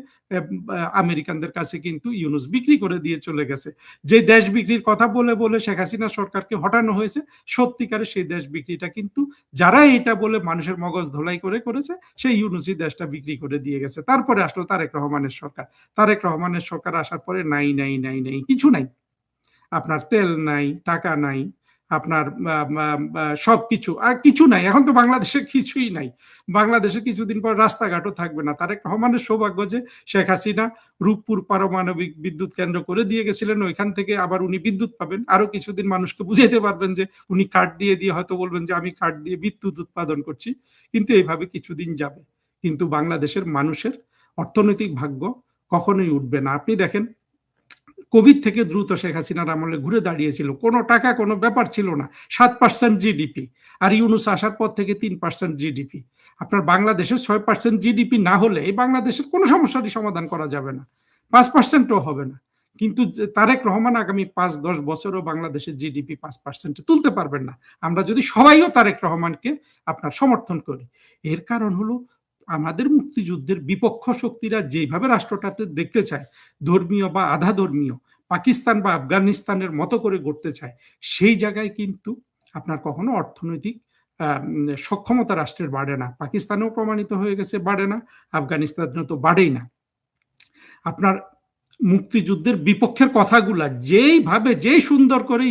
আমেরিকানদের কাছে কিন্তু ইউনূস বিক্রি করে দিয়ে চলে গেছে। যে দেশ বিক্রির কথা বলে বলে শেখ হাসিনা সরকারকে হটানো হয়েছে, সত্যিকারে সেই দেশ বিক্রিটা কিন্তু যারা এটা বলে মানুষের মগজ ধোলাই করেছে, সেই ইউনূসই দেশটা বিক্রি করে দিয়ে গেছে। তারপরে আসলো তারেক রহমানের সরকার। তারেক রহমানের সরকার আসার পরে নাই, কিছু নাই, আপনার তেল নাই, টাকা নাই, আপনার সবকিছু, আর কিছু নাই। এখন তো বাংলাদেশে কিছুই নাই। বাংলাদেশে কিছুদিন পর রাস্তাঘাটও থাকবে না। তারেক রহমানের সৌভাগ্য যে শেখ হাসিনা রূপপুর পারমাণবিক বিদ্যুৎ কেন্দ্র করে দিয়ে গেছিলেন, ওইখান থেকে আবার উনি বিদ্যুৎ পাবেন। আরো কিছুদিন মানুষকে বুঝাইতে পারবেন যে উনি কাঠ দিয়ে হয়তো বলবেন যে আমি কাঠ দিয়ে বিদ্যুৎ উৎপাদন করছি। কিন্তু এইভাবে কিছুদিন যাবে, কিন্তু বাংলাদেশের মানুষের অর্থনৈতিক ভাগ্য কখনোই উঠবে না। আপনি দেখেন, কোভিড থেকে দ্রুত শেখ হাসিনার আমলে ঘুরে দাঁড়িয়েছিল, কোনো টাকা কোনো ব্যাপার ছিল না, 7% জিডিপি। আর ইউনূস আসার পর থেকে 3% জিডিপি। আপনার বাংলাদেশের 6% জিডিপি না হলে এই বাংলাদেশের কোনো সমস্যারই সমাধান করা যাবে না, 5%ও হবে না। কিন্তু তারেক রহমান আগামী 5-10 বছরও বাংলাদেশের জিডিপি 5% তুলতে পারবেন না, আমরা যদি সবাইও তারেক রহমানকে আপনার সমর্থন করি। এর কারণ হলো আমাদের মুক্তিযুদ্ধের বিপক্ষ শক্তিরা যেভাবে রাষ্ট্রটাকে দেখতে চায়, ধর্মীয় বা আধা ধর্মীয়, পাকিস্তান বা আফগানিস্তানের মতো করে গড়তে চায়, সেই জায়গায় কিন্তু আপনার কখনো অর্থনৈতিক সক্ষমতা রাষ্ট্রের বাড়ে না। পাকিস্তানেও প্রমাণিত হয়ে গেছে বাড়ে না, আফগানিস্তানেও তো বাড়েই না। আপনার মুক্তিযুদ্ধের বিপক্ষের কথাগুলা যেইভাবে যেই সুন্দর করে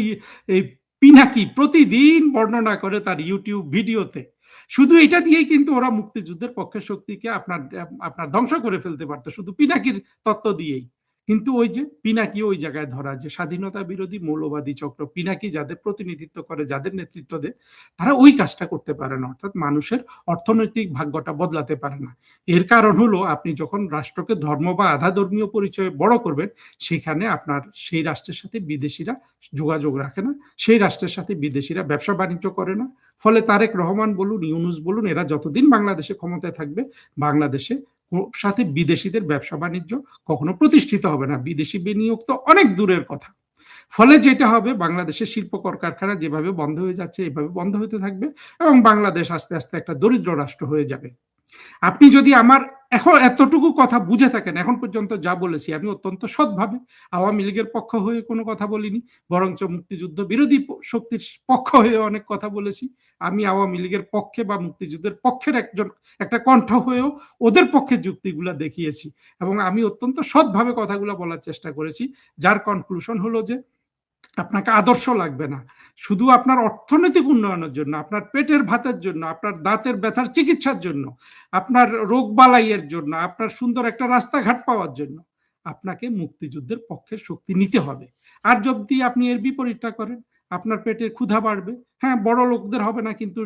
এই পিনাকি প্রতিদিন বর্ণনা করে তার ইউটিউব ভিডিওতে, শুধু এটা দিয়েই কিন্তু ওরা মুক্তিযুদ্ধের পক্ষের শক্তিকে আপনার ধ্বংস করে ফেলতে পারতো, শুধু পিনাকির তত্ত্ব দিয়েই। কিন্তু ওই যে পিনাকি ওই জায়গায় ধরা, যে স্বাধীনতা বিরোধী মৌলবাদী চক্র পিনাকি যাদের প্রতিনিধিত্ব করে, যাদের নেতৃত্ব দেয়, তারা ওই কাজটা করতে পারে না, অর্থাৎ মানুষের অর্থনৈতিক ভাগ্যটা বদলাতে পারে না। এর কারণ হলো আপনি যখন রাষ্ট্রকে ধর্ম বা আধা ধর্মীয় পরিচয়ে বড় করবেন, সেখানে আপনার সেই রাষ্ট্রের সাথে বিদেশিরা যোগাযোগ রাখে না, সেই রাষ্ট্রের সাথে বিদেশিরা ব্যবসা বাণিজ্য করে না। ফলে তারেক রহমান বলুন, ইউনূস বলুন, এরা যতদিন বাংলাদেশে ক্ষমতায় থাকবে, বাংলাদেশে সাথে বিদেশিদের ব্যবসা বাণিজ্য কখনো প্রতিষ্ঠিত হবে না। বিদেশি বিনিয়োগ তো অনেক দূরের কথা। ফলে যেটা হবে, বাংলাদেশের শিল্প কলকারখানা যেভাবে বন্ধ হয়ে যাচ্ছে এভাবে বন্ধ হতে থাকবে, এবং বাংলাদেশ আস্তে আস্তে একটা দরিদ্র রাষ্ট্র হয়ে যাবে। আপনি যদি আমার এখন এতটুকু কথা বুঝে থাকেন, এখন পর্যন্ত যা বলেছি আমি অত্যন্ত সৎভাবে আওয়ামী লীগের পক্ষ হয়ে কোনো কথা বলিনি, বরঞ্চ মুক্তিযুদ্ধ বিরোধী শক্তির পক্ষ হয়ে অনেক কথা বলেছি। আমি আওয়ামী লীগের পক্ষে বা মুক্তিযুদ্ধের পক্ষের একটা কণ্ঠ হয়েও ওদের পক্ষে যুক্তিগুলা দেখিয়েছি, এবং আমি অত্যন্ত সৎভাবে কথাগুলো বলার চেষ্টা করেছি, যার কনক্লুশন হলো যে আপনাকে আদর্শ লাগবে না, শুধু আপনার অর্থনৈতিক উন্নয়নের জন্য, আপনার পেটের ভাতের জন্য, আপনার দাঁতের ব্যথার চিকিৎসার জন্য, আপনার রোগ বালাইয়ের জন্য, আপনার সুন্দর একটা রাস্তাঘাট পাওয়ার জন্য আপনাকে মুক্তিযুদ্ধের পক্ষের শক্তি নিতে হবে। আর যদি আপনি এর বিপরীতটা করেন, আপনার পেটের ক্ষুধা বাড়বে, হ্যাঁ বড় লোকদের হবে না, কিন্তু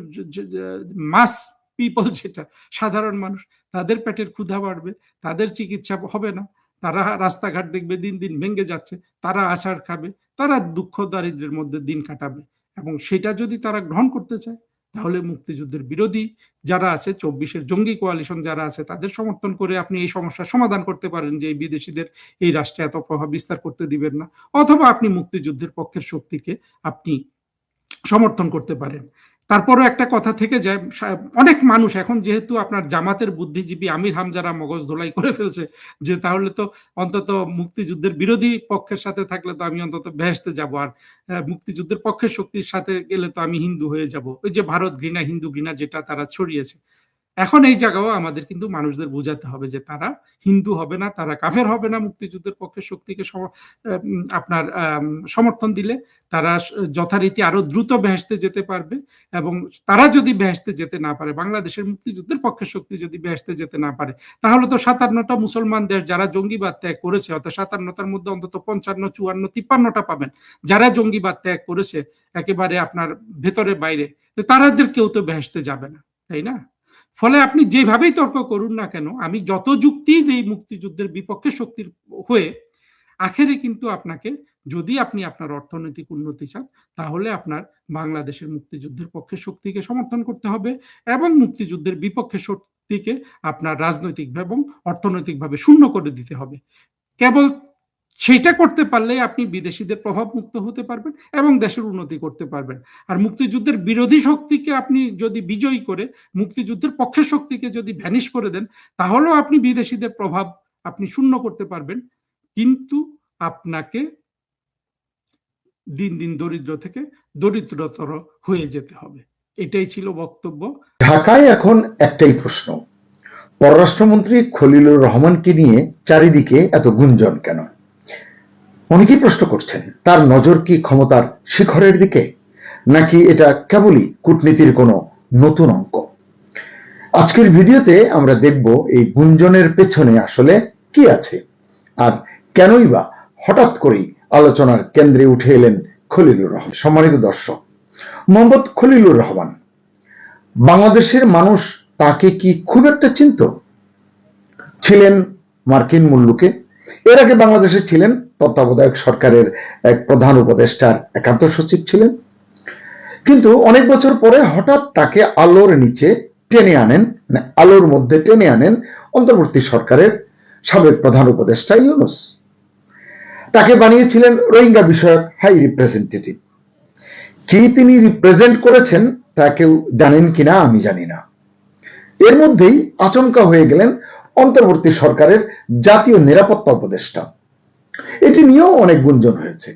মাস পিপল, যেটা সাধারণ মানুষ, তাদের পেটের ক্ষুধা বাড়বে, তাদের চিকিৎসা হবে না, তারা রাস্তাঘাট দেখবে দিন দিন ভেঙে যাচ্ছে, তারা আছাড় খাবে, তারা দুঃখ দারিদ্রের মধ্যে দিন কাটাবে। এবং সেটা যদি তারা গ্রহণ করতে চায়, তাহলে মুক্তিযুদ্ধের বিরোধী যারা আছে, 24-এর জঙ্গি কোয়ালিশন যারা আছে, তাদের সমর্থন করে আপনি এই সমস্যার সমাধান করতে পারেন, যে এই বিদেশিদের এই রাষ্ট্রে এত প্রভাব বিস্তার করতে দিবেন না। অথবা আপনি মুক্তিযুদ্ধের পক্ষের শক্তিকে আপনি সমর্থন করতে পারেন। তারপরও একটা কথা থেকে যায়, অনেক মানুষ এখন যেহেতু আপনার জামাতের বুদ্ধিজীবী আমির হামজারা মগজ ধোলাই করে ফেলছে, যে তাহলে তো অন্তত মুক্তিযুদ্ধের বিরোধী পক্ষের সাথে থাকলে তো আমি অন্তত বেহেশতে যাব, আর মুক্তিযুদ্ধের পক্ষের শক্তির সাথে গেলে তো আমি হিন্দু হয়ে যাব। ওই যে ভারত ঘৃণা, হিন্দু ঘৃণা যেটা তারা ছড়িয়েছে, এখন এই জায়গাও আমাদের কিন্তু মানুষদের বোঝাতে হবে যে তারা হিন্দু হবে না, তারা কাফের হবে না। মুক্তিযুদ্ধের পক্ষে শক্তিকে আপনার সমর্থন দিলে তারা যথারীতি আরো দ্রুত বেহেশতে যেতে পারবে, এবং তারা যদি বেহেশতে যেতে না পারে, বাংলাদেশের মুক্তিযুদ্ধের পক্ষে শক্তি যদি বেহেশতে যেতে না পারে, তাহলে তো 57টা মুসলমান দেশ যারা জঙ্গিবাদ ত্যাগ করেছে, অর্থাৎ 57টার মধ্যে অন্তত 55, 54, 53টা পাবেন যারা জঙ্গিবাদ ত্যাগ করেছে একেবারে আপনার ভেতরে বাইরে, তারাদের কেউ তো বেহেশতে যাবে না, তাই না? ফলে আপনি যেভাবেই তর্ক করুন না কেন, আমি যত যুক্তি দিই মুক্তিযুদ্ধের বিপক্ষে শক্তির হয়ে, আখেরে কিন্তু আপনাকে, যদি আপনি আপনার অর্থনৈতিক উন্নতি চান, তাহলে আপনার বাংলাদেশের মুক্তিযুদ্ধের পক্ষে শক্তিকে সমর্থন করতে হবে, এবং মুক্তিযুদ্ধের বিপক্ষে শক্তিকে আপনার রাজনৈতিকভাবে এবং অর্থনৈতিকভাবে শূন্য করে দিতে হবে। কেবল সেইটা করতে পারলে আপনি বিদেশিদের প্রভাব মুক্ত হতে পারবেন এবং দেশের উন্নতি করতে পারবেন। আর মুক্তিযুদ্ধের বিরোধী শক্তিকে আপনি যদি বিজয়ী করে মুক্তিযুদ্ধের পক্ষের শক্তিকে যদি ভ্যানিশ করে দেন, তাহলেও আপনি বিদেশিদের প্রভাব আপনি শূন্য করতে পারবেন, কিন্তু আপনাকে দিন দিন দরিদ্র থেকে দরিদ্রতর হয়ে যেতে হবে। এটাই ছিল বক্তব্য। ঢাকায় এখন একটাই প্রশ্ন, পররাষ্ট্রমন্ত্রী খলিলুর রহমানকে নিয়ে চারিদিকে এত গুঞ্জন কেন? অনেকেই প্রশ্ন করছেন, তার নজর কি ক্ষমতার শিখরের দিকে, নাকি এটা কেবলই কূটনীতির কোনো নতুন অঙ্ক? আজকের ভিডিওতে আমরা দেখব এই গুঞ্জনের পেছনে আসলে কি আছে, আর কেনই বা হঠাৎ করেই আলোচনার কেন্দ্রে উঠে এলেন খলিলুর রহমান। সম্মানিত দর্শক, মোহাম্মদ খলিলুর রহমান, বাংলাদেশের মানুষ তাকে কি খুব একটা চিনত? ছিলেন মার্কিন মুল্লুকে, এর আগে বাংলাদেশে ছিলেন তত্ত্বাবধায়ক সরকারের এক প্রধান উপদেষ্টার একান্ত সচিব ছিলেন, কিন্তু অনেক বছর পরে হঠাৎ তাকে আলোর নিচে টেনে আনেন, আলোর মধ্যে টেনে আনেন অন্তর্বর্তী সরকারের সাবেক প্রধান উপদেষ্টা ইউনূস। তাকে বানিয়েছিলেন রোহিঙ্গা বিষয়ক হাই রিপ্রেজেন্টেটিভ। কি তিনি রিপ্রেজেন্ট করেছেন তা কেউ জানেন কিনা আমি জানি না। এর মধ্যেই আচমকা হয়ে গেলেন অন্তর্বর্তী সরকারের জাতীয় নিরাপত্তা উপদেষ্টা। এটি নিয়েও অনেক গুঞ্জন হয়েছে।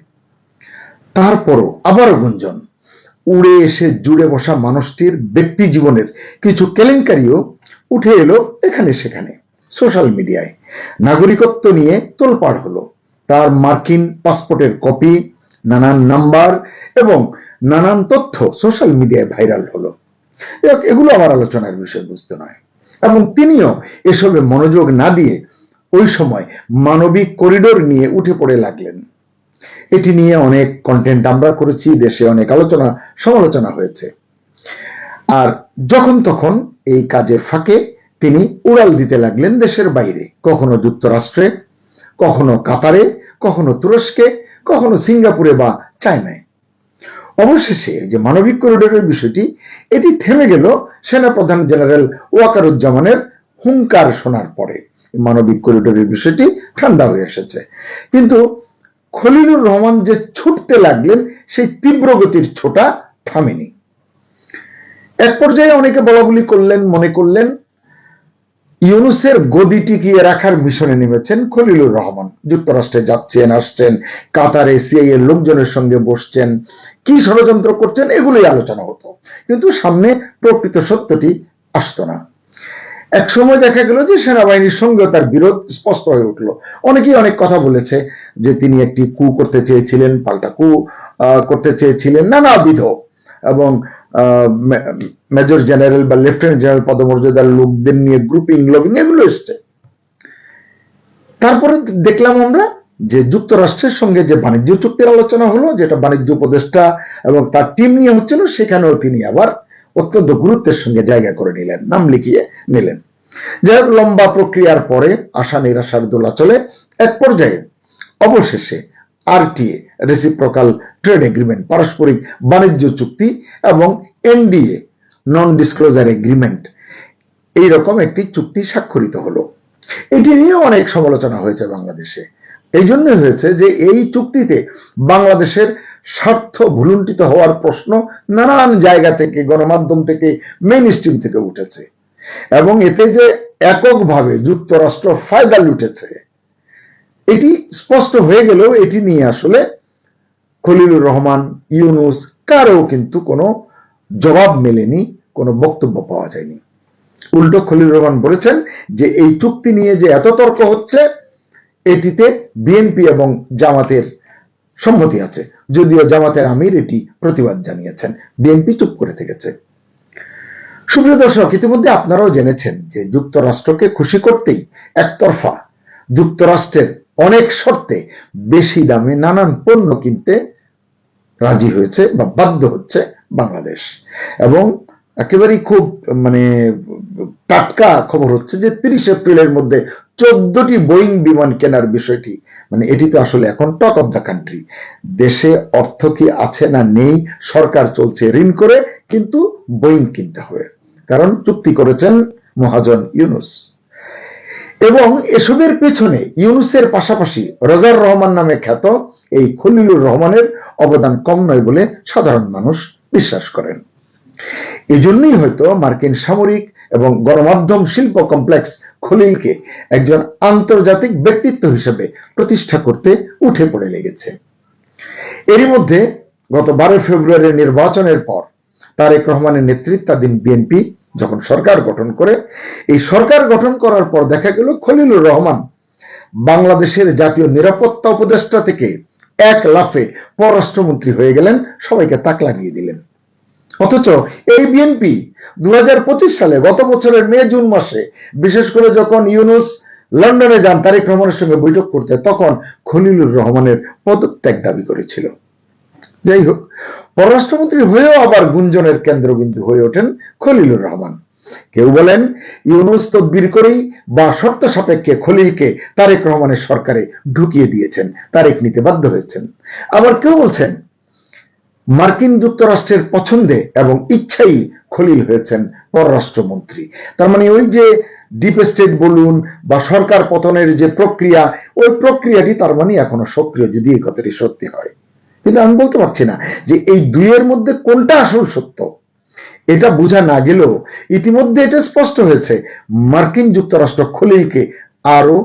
তারপরও আবারও গুঞ্জন। উড়ে এসে জুড়ে বসা মানুষটির ব্যক্তি জীবনের কিছু কেলেঙ্কারিও উঠে এলো এখানে সেখানে সোশ্যাল মিডিয়ায়। নাগরিকত্ব নিয়ে তোলপাড় হলো। তার মার্কিন পাসপোর্টের কপি, নানান নাম্বার এবং নানান তথ্য সোশ্যাল মিডিয়ায় ভাইরাল হলো। এগুলো আমার আলোচনার বিষয়বস্তু নয়, এবং তিনিও এসবে মনোযোগ না দিয়ে ওই সময় মানবিক করিডোর নিয়ে উঠে পড়ে লাগলেন। এটি নিয়ে অনেক কন্টেন্ট আমরা করেছি, দেশে অনেক আলোচনা সমালোচনা হয়েছে। আর যখন তখন এই কাজের ফাঁকে তিনি উড়াল দিতে লাগলেন দেশের বাইরে, কখনো যুক্তরাষ্ট্রে, কখনো কাতারে, কখনো তুরস্কে, কখনো সিঙ্গাপুরে বা চায়নায়। অবশেষে যে মানবিক করিডোরের বিষয়টি, এটি থেমে গেল সেনাপ্রধান জেনারেল ওয়াকারুজ্জামানের হুঙ্কার শোনার পরে। মানবিক করিডোরের বিষয়টি ঠান্ডা হয়ে এসেছে, কিন্তু খলিলুর রহমান যে ছুটতে লাগলেন সেই তীব্র গতির ছোটা থামেনি। এক পর্যায়ে অনেকে বলাবলি করলেন, মনে করলেন ইউনূসের গদি টিকিয়ে রাখার মিশনে নেমেছেন খলিলুর রহমান। যুক্তরাষ্ট্রে যাচ্ছেন, আসছেন, কাতারে সিআইএর লোকজনের সঙ্গে বসছেন, কি ষড়যন্ত্র করছেন এগুলোই আলোচনা হতো, কিন্তু সামনে প্রকৃত সত্যটি আসতো না। এক সময় দেখা গেল যে সেনাবাহিনীর সঙ্গে তার বিরোধ স্পষ্ট হয়ে উঠলো। অনেকেই অনেক কথা বলেছে যে তিনি একটি কু করতে চেয়েছিলেন, পাল্টা কু করতে চেয়েছিলেন, নানাবিধ, এবং মেজর জেনারেল বা লেফটেন্যান্ট জেনারেল পদমর্যাদার লোকদের নিয়ে গ্রুপিং লবিং এগুলো এসছে। তারপরে দেখলাম আমরা যে যুক্তরাষ্ট্রের সঙ্গে যে বাণিজ্য চুক্তির আলোচনা হলো, যেটা বাণিজ্য উপদেষ্টা এবং তার টিম নিয়ে হচ্ছিল, সেখানেও তিনি আবার অত্যন্ত গুরুত্বের সঙ্গে জায়গা করে নিলেন, নাম লিখিয়ে নিলেন। যাই হোক, লম্বা প্রক্রিয়ার পরে আশা নিরাশার দোলাচলে এক পর্যায়ে অবশেষে আরটিএ, রেসিপ্রোকাল ট্রেড এগ্রিমেন্ট, পারস্পরিক বাণিজ্য চুক্তি, এবং এনডিএ, নন ডিসক্লোজার এগ্রিমেন্ট, এইরকম একটি চুক্তি স্বাক্ষরিত হলো। এটি নিয়ে অনেক সমালোচনা হয়েছে বাংলাদেশে। এই জন্য হয়েছে যে এই চুক্তিতে বাংলাদেশের স্বার্থ ভুলুণ্ঠিত হওয়ার প্রশ্ন নানান জায়গা থেকে, গণমাধ্যম থেকে, মেইন স্ট্রিম থেকে উঠেছে, এবং এতে যে এককভাবে যুক্তরাষ্ট্র ফায়দা লুটেছে এটি স্পষ্ট হয়ে গেলেও এটি নিয়ে আসলে খলিলুর রহমান, ইউনূস কারও কিন্তু কোনো জবাব মেলেনি, কোনো বক্তব্য পাওয়া যায়নি। উল্টো খলিলুর রহমান বলেছেন যে এই চুক্তি নিয়ে যে এত তর্ক হচ্ছে এটিতে বিএনপি এবং জামাতের সম্মতি আছে, যদিও জামাতের আমির এটি প্রতিবাদ জানিয়েছেন, বিএনপি চুপ করে থেকেছে। সুপ্রিয় দর্শক, ইতিমধ্যে আপনারাও জেনেছেন যে যুক্তরাষ্ট্রকে খুশি করতেই একতরফা যুক্তরাষ্ট্রের অনেক শর্তে বেশি দামে নানান পণ্য কিনতে রাজি হয়েছে বা বাধ্য হচ্ছে বাংলাদেশ। এবং একেবারেই খুব টাটকা খবর হচ্ছে যে 30 এপ্রিলের মধ্যে 14টি বোয়িং বিমান কেনার বিষয়টি, এটি তো আসলে এখন টক অফ দ্য কান্ট্রি। দেশে অর্থ কি আছে না নেই, সরকার চলছে ঋণ করে, কিন্তু বোয়িং কিনতে হবে, কারণ চুক্তি করেছেন মহাজন ইউনূস। এবং এসবের পেছনে ইউনূসের পাশাপাশি রোজার রহমান নামে খ্যাত এই খলিলুর রহমানের অবদান কম নয় বলে সাধারণ মানুষ বিশ্বাস করেন। এজন্যই হয়তো মার্কিন সামরিক এবং গণমাধ্যম শিল্প কমপ্লেক্স খলিলকে একজন আন্তর্জাতিক ব্যক্তিত্ব হিসেবে প্রতিষ্ঠা করতে উঠে পড়ে লেগেছে। এরই মধ্যে গত 12 ফেব্রুয়ারির নির্বাচনের পর তারেক রহমানের নেতৃত্বাধীন বিএনপি যখন সরকার গঠন করে, এই সরকার গঠন করার পর দেখা গেল খলিলুর রহমান বাংলাদেশের জাতীয় নিরাপত্তা উপদেষ্টা থেকে এক লাফে পররাষ্ট্রমন্ত্রী হয়ে গেলেন, সবাইকে তাক লাগিয়ে দিলেন। অথচ এই বিএনপি 2025 সালে, গত বছরের মে জুন মাসে, বিশেষ করে যখন ইউনূস লন্ডনে যান তারেক রহমানের সঙ্গে বৈঠক করতে, তখন খলিলুর রহমানের পদত্যাগ দাবি করেছিল। যাই হোক, পররাষ্ট্রমন্ত্রী হয়েও আবার গুঞ্জনের কেন্দ্রবিন্দু হয়ে ওঠেন খলিলুর রহমান। কেউ বলেন ইউনূস তদবির করেই বা শর্ত সাপেক্ষে খলিলকে তারেক রহমানের সরকারে ঢুকিয়ে দিয়েছেন, তারেক নিতে বাধ্য হয়েছেন। আবার কেউ বলছেন মার্কিন যুক্তরাষ্ট্রের পছন্দে এবং ইচ্ছাই খলিল হয়েছেন পররাষ্ট্রমন্ত্রী। তার মানে ওই যে ডিপ স্টেট বলুন বা সরকার পতনের যে প্রক্রিয়া, ওই প্রক্রিয়াটি তার মানে এখনো সক্রিয়, যদি এই কথাটি সত্যি হয়। কিন্তু আমি বলতে পারছি না যে এই দুইয়ের মধ্যে কোনটা আসল সত্য। এটা বোঝা না গেলেও ইতিমধ্যে এটা স্পষ্ট হয়েছে, মার্কিন যুক্তরাষ্ট্র খলিলকে আরো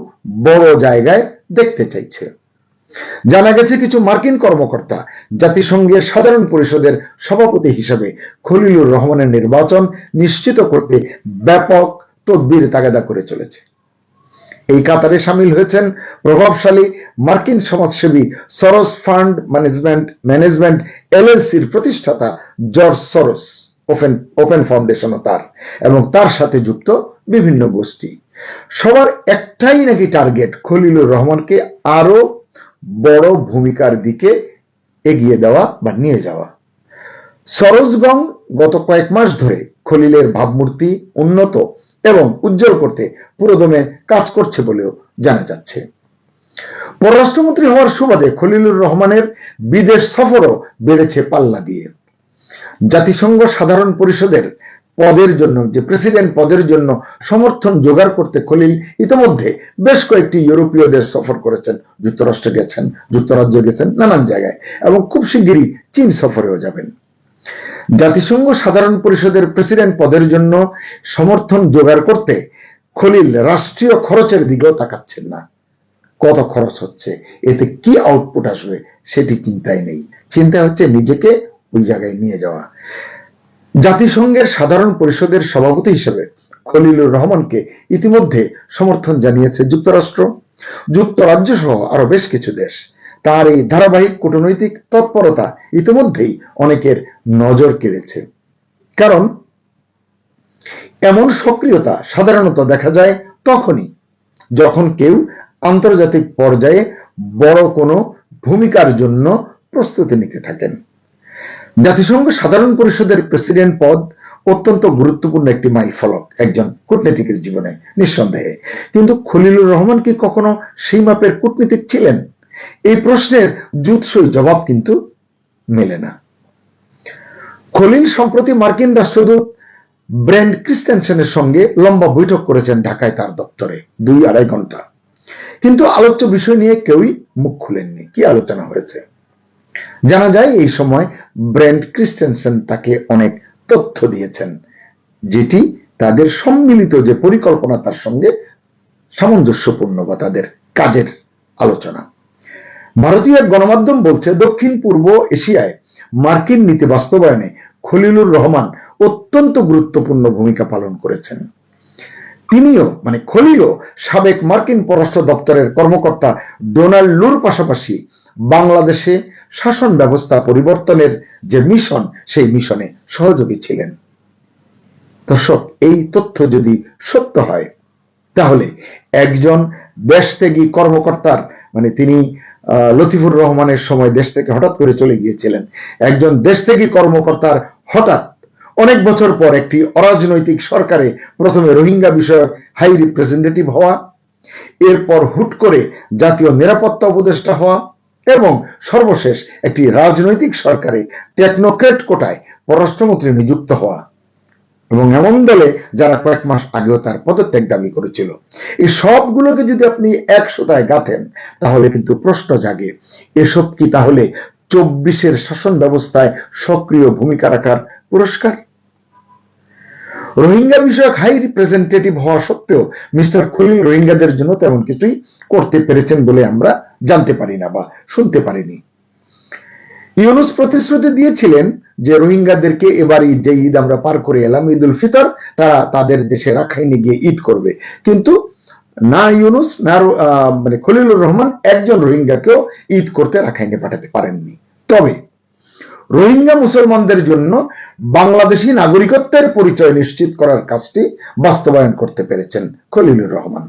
বড় জায়গায় দেখতে চাইছে। জানা গেছে কিছু মার্কিন কর্মকর্তা জাতিসংঘের সাধারণ পরিষদের সভাপতি হিসেবে খলিলুর রহমানের নির্বাচন নিশ্চিত করতে ব্যাপক তদবির তাগাদা করে চলেছে। এই কাতারে সামিল হয়েছেন প্রভাবশালী মার্কিন সমাজসেবী সরোস ফান্ড ম্যানেজমেন্ট এলএলসির প্রতিষ্ঠাতা জর্জ সরোস, ওপেন ফাউন্ডেশনও তার, এবং তার সাথে যুক্ত বিভিন্ন গোষ্ঠী। সবার একটাই নাকি টার্গেট, খলিলুর রহমানকে আরো বড় ভূমিকার দিকে এগিয়ে দেওয়া বা নিয়ে যাওয়া। সরোজগং গত কয়েক মাস ধরে খলিলের ভাবমূর্তি উন্নত এবং উজ্জ্বল করতে পুরোদমে কাজ করছে বলেও জানা যাচ্ছে। পররাষ্ট্রমন্ত্রী হওয়ার সুবাদে খলিলুর রহমানের বিদেশ সফরও বেড়েছে পাল্লা দিয়ে। জাতিসংঘ সাধারণ পরিষদের পদের জন্য, যে প্রেসিডেন্ট পদের জন্য সমর্থন জোগাড় করতে খলিল ইতিমধ্যে বেশ কয়েকটি ইউরোপীয় দেশ সফর করেছেন, যুক্তরাষ্ট্র গেছেন, যুক্তরাজ্য গেছেন, নানান জায়গায়, এবং খুব শিগগিরই চীন সফরেও যাবেন। জাতিসংঘ সাধারণ পরিষদের প্রেসিডেন্ট পদের জন্য সমর্থন জোগাড় করতে খলিল রাষ্ট্রীয় খরচের দিকেও তাকাচ্ছেন না। কত খরচ হচ্ছে, এতে কি আউটপুট আসবে সেটি চিন্তায় নেই। চিন্তা হচ্ছে নিজেকে ওই জায়গায় নিয়ে যাওয়া। জাতিসংঘের সাধারণ পরিষদের সভাপতি হিসেবে খলিলুর রহমানকে ইতিমধ্যে সমর্থন জানিয়েছে যুক্তরাষ্ট্র, যুক্তরাজ্য সহ আরো বেশ কিছু দেশ। তার এই ধারাবাহিক কূটনৈতিক তৎপরতা ইতিমধ্যেই অনেকের নজর কেড়েছে। কারণ এমন সক্রিয়তা সাধারণত দেখা যায় তখনই যখন কেউ আন্তর্জাতিক পর্যায়ে বড় কোনো ভূমিকার জন্য প্রস্তুতি নিতে থাকেন। জাতিসংঘ সাধারণ পরিষদের প্রেসিডেন্ট পদ অত্যন্ত গুরুত্বপূর্ণ একটি মাইলফলক একজন কূটনীতিকের জীবনে, নিঃসন্দেহে। কিন্তু খলিলুর রহমান কি কখনো সেই মাপের কূটনীতিক ছিলেন? এই প্রশ্নের জুৎসই জবাব কিন্তু মেলে না। খলিল সম্প্রতি মার্কিন রাষ্ট্রদূত ব্রেন্ট ক্রিস্টেনসেনের সঙ্গে লম্বা বৈঠক করেছেন ঢাকায় তার দপ্তরে, 2-2.5 ঘন্টা। কিন্তু আলোচ্য বিষয় নিয়ে কেউই মুখ খুলেননি। কি আলোচনা হয়েছে? জানা যায় এই সময় ব্রেন্ট ক্রিস্টেনসেন তাকে অনেক তথ্য দিয়েছেন, যেটি তাদের সম্মিলিত যে পরিকল্পনা তার সঙ্গে সামঞ্জস্যপূর্ণ বা তাদের কাজের আলোচনা। ভারতীয় এক গণমাধ্যম বলছে, দক্ষিণ পূর্ব এশিয়ায় মার্কিন নীতি বাস্তবায়নে খলিলুর রহমান অত্যন্ত গুরুত্বপূর্ণ ভূমিকা পালন করেছেন। তিনিও খলিলও সাবেক মার্কিন পররাষ্ট্র দপ্তরের কর্মকর্তা ডোনাল্ড লুর পাশাপাশি বাংলাদেশে শাসন ব্যবস্থা পরিবর্তনের যে মিশন, সেই মিশনে সহযোগী ছিলেন। দর্শক, এই তথ্য যদি সত্য হয় তাহলে একজন দেশত্যাগী কর্মকর্তার, তিনি লতিফুর রহমানের সময় দেশ থেকে হঠাৎ করে চলে গিয়েছিলেন, একজন দেশত্যাগী কর্মকর্তার হঠাৎ অনেক বছর পর একটি অরাজনৈতিক সরকারে প্রথমে রোহিঙ্গা বিষয়ক হাই রিপ্রেজেন্টেটিভ হওয়া, এরপর হুট করে জাতীয় নিরাপত্তা উপদেষ্টা হওয়া, এবং সর্বশেষ একটি রাজনৈতিক সরকারে টেকনোক্রেট কোটায় পররাষ্ট্রমন্ত্রী নিযুক্ত হওয়া, এবং এমন দলে যারা কয়েক মাস আগেও তার পদত্যাগ দাবি করেছিল। এই সবগুলোকে যদি আপনি 100টায় গাঁথেন তাহলে কিন্তু প্রশ্ন জাগে, এসব কি তাহলে 24-এর শাসন ব্যবস্থায় সক্রিয় ভূমিকা রাখার পুরস্কার? রোহিঙ্গা বিষয়ক হাই রিপ্রেজেন্টেটিভ হওয়া সত্ত্বেও মিস্টার খলিল রোহিঙ্গাদের জন্য তেমন কিছুই করতে পেরেছেন বলে আমরা জানতে পারি না বা শুনতে পারিনি। ইউনূস প্রতিশ্রুতি দিয়েছিলেন যে রোহিঙ্গাদেরকে এবার যে ঈদ আমরা পার করে এলাম, ঈদ উল ফিতর, তারা তাদের দেশে রাখাইনে গিয়ে ঈদ করবে। কিন্তু না ইউনূস না খলিলুর রহমান একজন রোহিঙ্গাকেও ঈদ করতে রাখাইনে পাঠাতে পারেননি। তবে রোহিঙ্গা মুসলমানদের জন্য বাংলাদেশি নাগরিকত্বের পরিচয় নিশ্চিত করার কাজটি বাস্তবায়ন করতে পেরেছেন খলিলুর রহমান।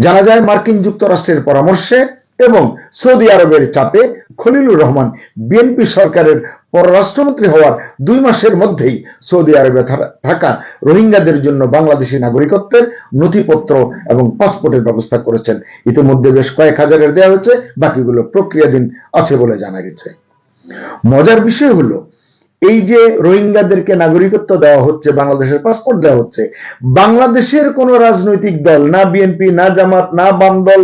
জানা যায় মার্কিন যুক্তরাষ্ট্রের পরামর্শে এবং সৌদি আরবের চাপে খলিলুর রহমান বিএনপি সরকারের পররাষ্ট্রমন্ত্রী হওয়ার 2 মাসের মধ্যেই সৌদি আরবে থাকা রোহিঙ্গাদের জন্য বাংলাদেশি নাগরিকত্বের নথিপত্র এবং পাসপোর্টের ব্যবস্থা করেছেন। ইতিমধ্যে বেশ কয়েক হাজারের দেওয়া হয়েছে, বাকিগুলো প্রক্রিয়াধীন আছে বলে জানা গেছে। মজার বিষয় হলো, এই যে রোহিঙ্গাদেরকে নাগরিকত্ব দেওয়া হচ্ছে, বাংলাদেশের পাসপোর্ট দেওয়া হচ্ছে, বাংলাদেশের কোন রাজনৈতিক দল, না বিএনপি, না জামাত, না বাম দল,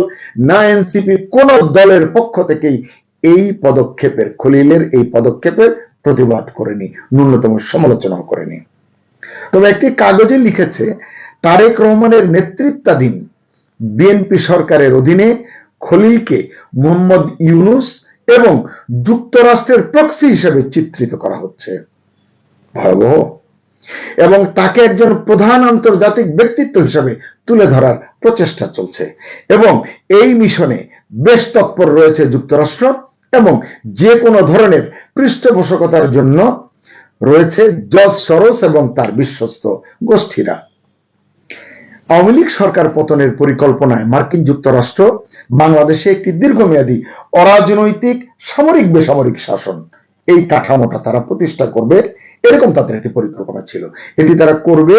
না এনসিপি, কোন দলের পক্ষ থেকেই এই পদক্ষেপের, খলিলের এই পদক্ষেপের প্রতিবাদ করেনি, ন্যূনতম সমালোচনাও করেনি। তবে একটি কাগজে লিখেছে তারেক রহমানের নেতৃত্বাধীন বিএনপি সরকারের অধীনে খলিলকে মোহাম্মদ ইউনূস এবং যুক্তরাষ্ট্রের প্রক্সি হিসেবে চিত্রিত করা হচ্ছে। ভয়াবহ। এবং তাকে একজন প্রধান আন্তর্জাতিক ব্যক্তিত্ব হিসেবে তুলে ধরার প্রচেষ্টা চলছে, এবং এই মিশনে বেশ তৎপর রয়েছে যুক্তরাষ্ট্র, এবং যে কোনো ধরনের পৃষ্ঠপোষকতার জন্য রয়েছে জর্জ সরোস এবং তার বিশ্বস্ত গোষ্ঠীরা। আওয়ামী লীগ সরকার পতনের পরিকল্পনায় মার্কিন যুক্তরাষ্ট্র বাংলাদেশে একটি দীর্ঘমেয়াদী অরাজনৈতিক সামরিক বেসামরিক শাসন, এই কাঠামোটা তারা প্রতিষ্ঠা করবে, এরকম তাদের একটি পরিকল্পনা ছিল। এটি তারা করবে,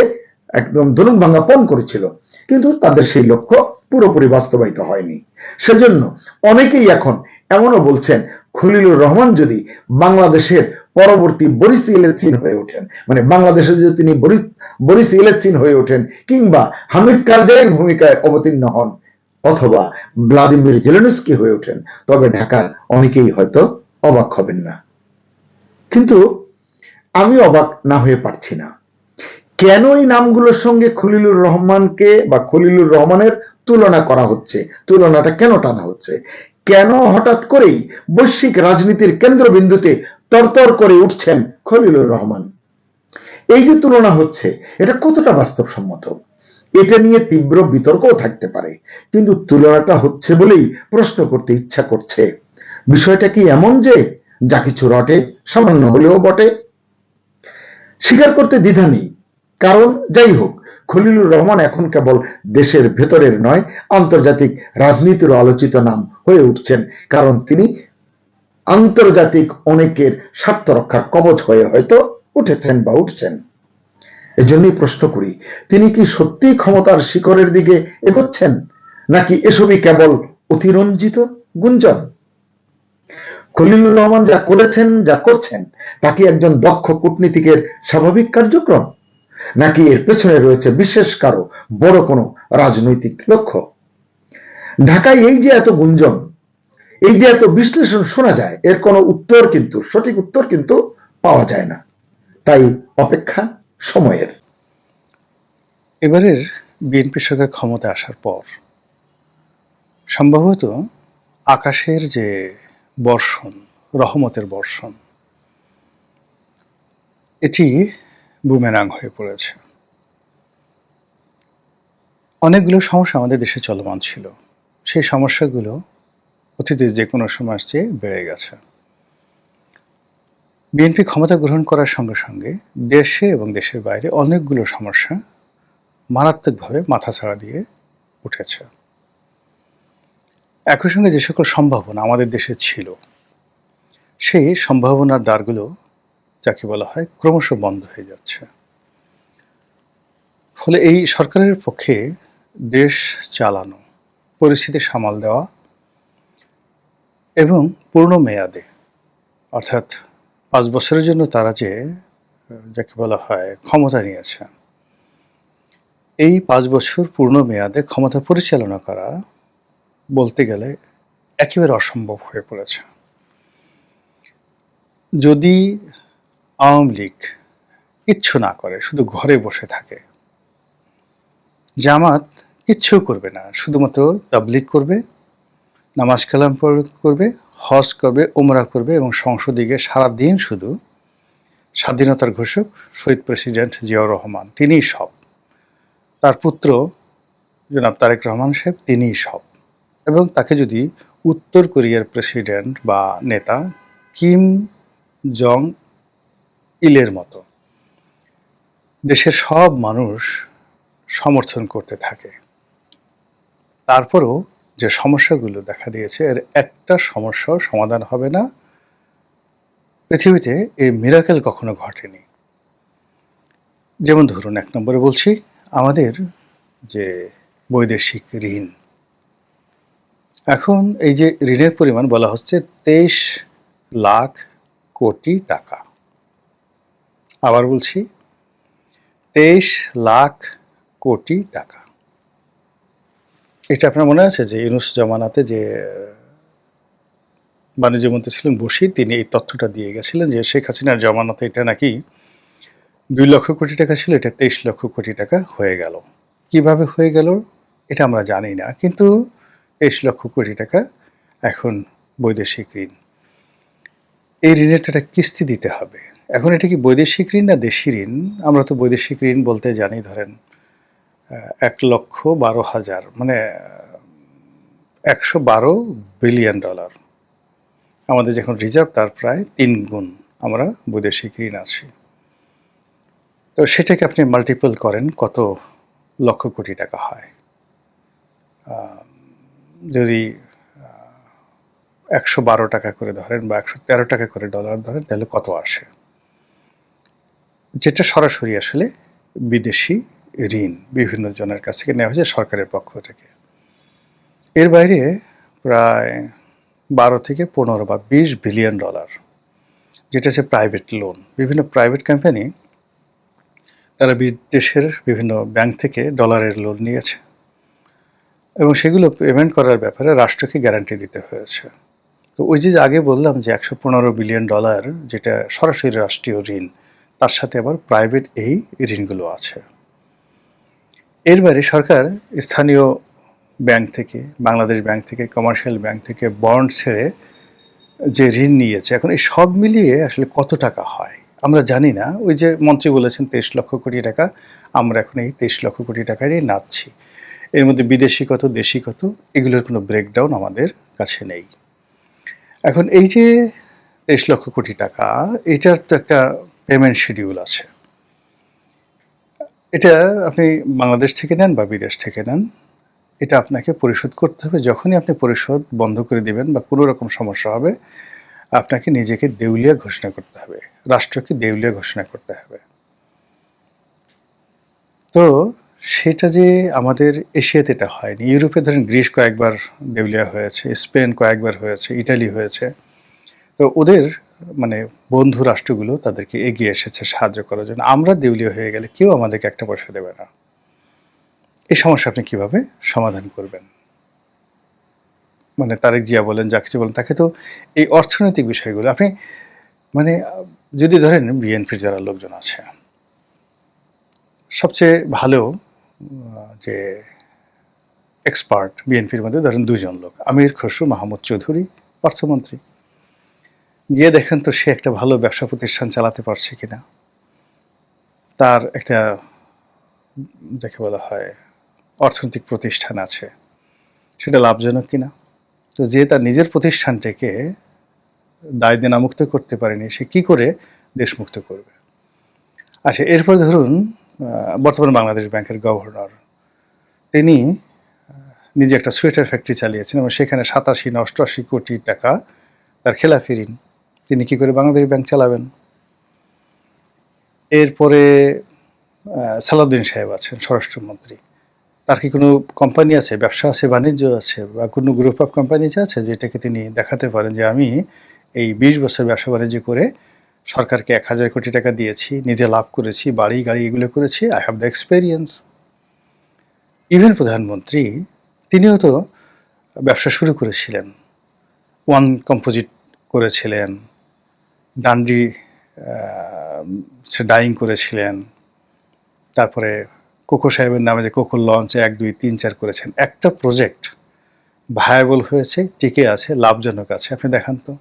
একদম ধনুক ভাঙা পণ করেছিল, কিন্তু তাদের সেই লক্ষ্য পুরোপুরি বাস্তবায়িত হয়নি। সেজন্য অনেকেই এখন এমনও বলছেন, খলিলুর রহমান যদি বাংলাদেশের পরবর্তী বরিস ইয়েলচিন হয়ে ওঠেন, মানে বাংলাদেশে যদি তিনি বরিস ইয়েলচিন হয়ে ওঠেন, কিংবা হামিদ কারজাইয়ের ভূমিকায় অবতীর্ণ হন, অথবা ভ্লাদিমির জেলেনস্কি হয়ে ওঠেন, তবে ঢাকার অনেকেই হয়তো অবাক হবেন না। কিন্তু আমি অবাক না হয়ে পারছি না, কেন এই নামগুলোর সঙ্গে খলিলুর রহমানকে বা খলিলুর রহমানের তুলনা করা হচ্ছে, তুলনাটা কেন টানা হচ্ছে, কেন হঠাৎ করেই বৈশ্বিক রাজনীতির কেন্দ্রবিন্দুতে তরতর করে উঠছেন খলিলুর রহমান। এই যে তুলনা হচ্ছে, এটা কতটা বাস্তবসম্মত, এটা নিয়ে তীব্র বিতর্কও থাকতে পারে, কিন্তু তুলনাটা হচ্ছে বলেই প্রশ্ন করতে ইচ্ছা করছে, বিষয়টা কি এমন যে যা কিছু রটে সামান্য হলেও বটে? স্বীকার করতে দ্বিধা নেই, কারণ যাই হোক, খলিলুর রহমান এখন কেবল দেশের ভেতরের নয়, আন্তর্জাতিক রাজনীতির আলোচিত নাম হয়ে উঠছেন, কারণ তিনি আন্তর্জাতিক অনেকের স্বার্থ রক্ষার কবচ হয়ে হয়তো উঠেছেন বা উঠছেন। এজন্যই প্রশ্ন করি, তিনি কি সত্যি ক্ষমতার শিখরের দিকে এগোচ্ছেন, নাকি এসবই কেবল অতিরঞ্জিত গুঞ্জন? খলিলুর রহমান যা করেছেন, যা করছেন, তা কি একজন দক্ষ কূটনীতিকের স্বাভাবিক কার্যক্রম, নাকি এর পেছনে রয়েছে বিশেষ কারো বড় কোনো রাজনৈতিক লক্ষ্য? ঢাকায় এই যে এত গুঞ্জন, এই যে এত বিশ্লেষণ শোনা যায়, এর কোনো উত্তর কিন্তু, সঠিক উত্তর কিন্তু পাওয়া যায় না। তাই অপেক্ষা সময়ের। এবারের বিএনপি সরকার ক্ষমতা আসার পর সম্ভবত আকাশের যে বর্ষণ, রহমতের বর্ষণ, এটি বুমেরাং হয়ে পড়েছে। অনেকগুলো সমস্যা আমাদের দেশে চলমান ছিল, সেই সমস্যাগুলো অতীতের যে কোনো সময়ের চেয়ে বেড়ে গেছে। বিএনপি ক্ষমতা গ্রহণ করার সঙ্গে সঙ্গে দেশে এবং দেশের বাইরে অনেকগুলো সমস্যা মারাত্মকভাবে মাথাচাড়া দিয়ে উঠেছে। একই সঙ্গে যে সকল সম্ভাবনা আমাদের দেশে ছিল, সেই সম্ভাবনার দ্বারগুলো যাকে বলা হয় ক্রমশ বন্ধ হয়ে যাচ্ছে। ফলে এই সরকারের পক্ষে দেশ চালানো, পরিস্থিতি সামাল দেওয়া এবং পূর্ণ মেয়াদে, অর্থাৎ 5 বছরের জন্য তারা যে যাকে বলা হয় ক্ষমতা নিয়েছে, এই 5 বছর পূর্ণ মেয়াদে ক্ষমতা পরিচালনা করা বলতে গেলে একেবারে অসম্ভব হয়ে পড়েছে। যদি আওয়ামী লীগ কিচ্ছু না করে, শুধু ঘরে বসে থাকে, জামাত কিচ্ছু করবে না, শুধুমাত্র তাবলীগ করবে, নামাজ কালাম করবে, হজ করবে, উমরা করবে এবং সংসদে গিয়ে সারাদিন শুধু স্বাধীনতার ঘোষক শহীদ প্রেসিডেন্ট জিয়াউর রহমান, তিনিই সব, তার পুত্র জনাব তারেক রহমান সাহেব তিনিই সব, এবং তাকে যদি উত্তর কোরিয়ার প্রেসিডেন্ট বা নেতা কিম জং ইলের মতো দেশের সব মানুষ সমর্থন করতে থাকে, তারপরও যে সমস্যাগুলো দেখা দিয়েছে, এর একটা সমস্যাও সমাধান হবে না। পৃথিবীতে এই মিরাকেল কখনো ঘটেনি। যেমন ধরুন, 1 নম্বরে বলছি, আমাদের যে বৈদেশিক ঋণ, এখন এই যে ঋণের পরিমাণ বলা হচ্ছে 23 লাখ কোটি টাকা। আবার বলছি, 23 লাখ কোটি টাকা। এটা আপনার মনে আছে যে ইউনূস জমানাতে যে বাণিজ্যমন্ত্রী ছিলেন বশির, তিনি এই তথ্যটা দিয়ে গেছিলেন যে শেখ হাসিনার জমানাতে এটা নাকি 2 লক্ষ কোটি টাকা ছিল, এটা 23 লক্ষ কোটি টাকা হয়ে গেল। কিভাবে হয়ে গেল এটা আমরা জানি না, কিন্তু 23 লক্ষ কোটি টাকা এখন বৈদেশিক ঋণ। এই ঋণের তো একটা কিস্তি দিতে হবে। এখন এটা কি বৈদেশিক ঋণ না দেশি ঋণ? আমরা তো বৈদেশিক ঋণ বলতে জানি ধরেন 1,12,000 মানে 112 বিলিয়ন ডলার। আমাদের যখন রিজার্ভ তার প্রায় 3 গুণ আমরা বৈদেশিক ঋণ আছি। তো সেটাকে আপনি মাল্টিপল করেন কত লক্ষ কোটি টাকা হয়। যদি 112 টাকা করে ধরেন বা 113 টাকা করে ডলার ধরেন, তাহলে কত আসে? যেটা সরাসরি আসলে বিদেশি ঋণ বিভিন্ন জনের কাছ থেকে নেওয়া হয়েছে সরকারের পক্ষ থেকে। এর বাইরে প্রায় 12 থেকে 15 বা 20 বিলিয়ন ডলার, যেটা হচ্ছে প্রাইভেট লোন। বিভিন্ন প্রাইভেট কোম্পানি তারা বিদেশের বিভিন্ন ব্যাংক থেকে ডলারের লোন নিয়েছে এবং সেগুলো পেমেন্ট করার ব্যাপারে রাষ্ট্রকে গ্যারান্টি দিতে হয়েছে। তো ওই যে আগে বললাম যে 115 বিলিয়ন ডলার যেটা সরাসরি রাষ্ট্রীয় ঋণ, তার সাথে আবার প্রাইভেট এই ঋণগুলো আছে। এর বাইরে সরকার স্থানীয় ব্যাংক থেকে, বাংলাদেশ ব্যাংক থেকে, কমার্শিয়াল ব্যাংক থেকে বন্ড ছেড়ে যে ঋণ নিয়েছে, এখন এই সব মিলিয়ে আসলে কত টাকা হয় আমরা জানি না। ওই যে মন্ত্রী বলেছেন 23 লক্ষ কোটি টাকা, আমরা এখন এই 23 লক্ষ কোটি টাকারই নাচ্ছি। এর মধ্যে বিদেশি কত, দেশি কত, এগুলোর কোনো ব্রেকডাউন আমাদের কাছে নেই। এখন এই যে 23 লক্ষ কোটি টাকা, এটার তো একটা পেমেন্ট শিডিউল আছে। এটা আপনি বাংলাদেশ থেকে নেন বা বিদেশ থেকে নেন, এটা আপনাকে পরিশোধ করতে হবে। যখনই আপনি পরিশোধ বন্ধ করে দিবেন বা কোনো রকম সমস্যা হবে, আপনাকে নিজেকে দেউলিয়া ঘোষণা করতে হবে, রাষ্ট্রকে দেউলিয়া ঘোষণা করতে হবে। তো সেটা যে আমাদের এশিয়াতে এটা হয়নি। ইউরোপে ধরেন গ্রিস কয়েকবার দেউলিয়া হয়েছে, স্পেন কয়েকবার হয়েছে, ইটালি হয়েছে। তো ওদের মানে বন্ধু রাষ্ট্রগুলো তাদেরকে এগিয়ে এসেছে সাহায্য করার জন্য। আমরা দেউলিয়া হয়ে গেলে কেউ আমাদেরকে একটা পয়সা দেবে না। এই সমস্যা আপনি কিভাবে সমাধান করবেন? মানে তারেক জিয়া বলেন, যা কিছু বলেন, তাকে তো এই অর্থনৈতিক বিষয়গুলো আপনি মানে যদি ধরেন বিএনপির যারা লোকজন আছে, সবচেয়ে ভালো যে এক্সপার্ট বিএনপির মধ্যে ধরেন 2 জন লোক, আমির খসরু মাহমুদ চৌধুরী অর্থমন্ত্রী, গিয়ে দেখেন তো সে একটা ভালো ব্যবসা প্রতিষ্ঠান চালাতে পারছে কিনা, তার একটা যাকে বলা হয় অর্থনৈতিক প্রতিষ্ঠান আছে, সেটা লাভজনক কিনা। তো যে তার নিজের প্রতিষ্ঠানটাকে দায় দেনামুক্ত করতে পারেনি, সে কি করে দেশমুক্ত করবে? আচ্ছা, এরপর ধরুন বর্তমান বাংলাদেশ ব্যাংকের গভর্নর, তিনি নিজে একটা সোয়েটার ফ্যাক্টরি চালিয়েছেন এবং সেখানে 87 না 88 কোটি টাকা তার খেলাফি ঋণ। তিনি কি করে বাংলাদেশ ব্যাংক চালাবেন? এরপরে সালাউদ্দিন সাহেব আছেন স্বরাষ্ট্রমন্ত্রী, তার কি কোনো কোম্পানি আছে, ব্যবসা আছে, বাণিজ্য আছে, বা কোনো গ্রুপ অফ কোম্পানিজ আছে যেটাকে তিনি দেখাতে পারেন যে আমি এই 20 বছর ব্যবসা বাণিজ্য করে সরকারকে 1000 কোটি টাকা দিয়েছি, নিজে লাভ করেছি, বাড়ি গাড়ি এগুলো করেছি, I have the experience. Even প্রধানমন্ত্রী, তিনিও তো ব্যবসা শুরু করেছিলেন, ওয়ান কম্পোজিট করেছিলেন, ডান্ডি সে ডাইং করেছিলেন, তারপরে কোকো সাহেবের নামে যে কোকো লঞ্চ 1, 2, 3, 4 করেছেন। একটা প্রজেক্ট ভায়াবল হয়েছে, টিকে আছে, লাভজনক আছে, আপনি দেখান তো।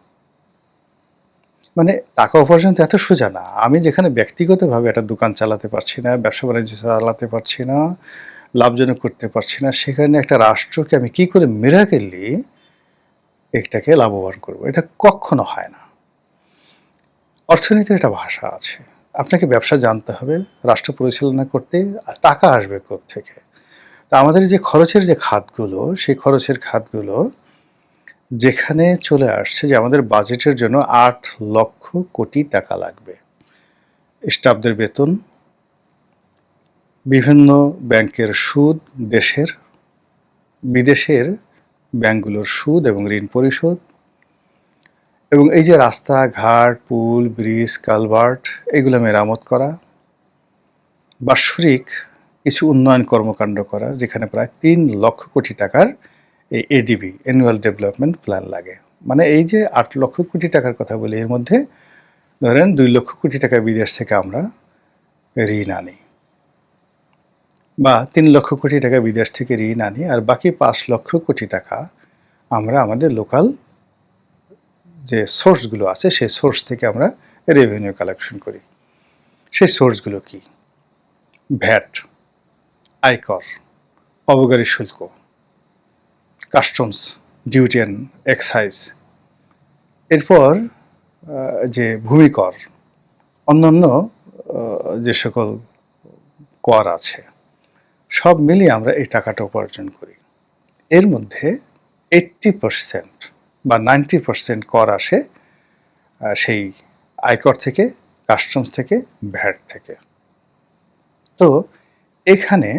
মানে টাকা উপার্জন তো এত সোজা না। আমি যেখানে ব্যক্তিগতভাবে একটা দোকান চালাতে পারছি না, ব্যবসা বাণিজ্য চালাতে পারছি না, লাভজনক করতে পারছি না, সেখানে একটা রাষ্ট্রকে আমি কি করে মিরাকেলি এটাকে লাভবান করব? এটা কখনো হয় না। অর্থনীতির একটা ভাষা আছে, আপনাকে ব্যবসা জানতে হবে, রাষ্ট্র পরিচালনা করতে টাকা আসবে কোত্থেকে। তা আমাদের যে খরচের যে খাতগুলো, সেই খরচের খাতগুলো যেখানে চলে আসছে যে আমাদের বাজেটের জন্য 8 লক্ষ কোটি টাকা লাগবে, স্টাফদের বেতন, বিভিন্ন ব্যাংকের সুদ, দেশের বিদেশের ব্যাংকগুলোর সুদ এবং ঋণ পরিশোধ, এবং এই যে রাস্তাঘাট, পুল, ব্রিজ, কালভার্ট এগুলো মেরামত করা, বাৎসরিক কিছু উন্নয়ন কর্মকাণ্ড করা, যেখানে প্রায় 3 লক্ষ কোটি টাকার এই এডিবি, অ্যানুয়াল ডেভেলপমেন্ট প্ল্যান লাগে। মানে এই যে 8 লক্ষ কোটি টাকার কথা বলি, এর মধ্যে ধরেন 2 লক্ষ কোটি টাকা বিদেশ থেকে আমরা ঋণ আনি, বা 3 লক্ষ কোটি টাকা বিদেশ থেকে ঋণ আনি, আর বাকি 5 লক্ষ কোটি টাকা আমরা আমাদের লোকাল যে সোর্সগুলো আছে সেই সোর্স থেকে আমরা রেভিনিউ কালেকশন করি। সেই সোর্সগুলো কি? ভ্যাট, আয়কর, অবকারী শুল্ক, কাস্টমস, ডিউটি অ্যান্ড এক্সাইজ, এরপর যে ভূমিকর, অন্যান্য যে সকল কর আছে, সব মিলিয়ে আমরা এই টাকাটা উপার্জন করি। এর মধ্যে 80% বা 90% কর আসে সেই আয়কর থেকে, কাস্টমস থেকে, ভ্যাট থেকে। তো এখানে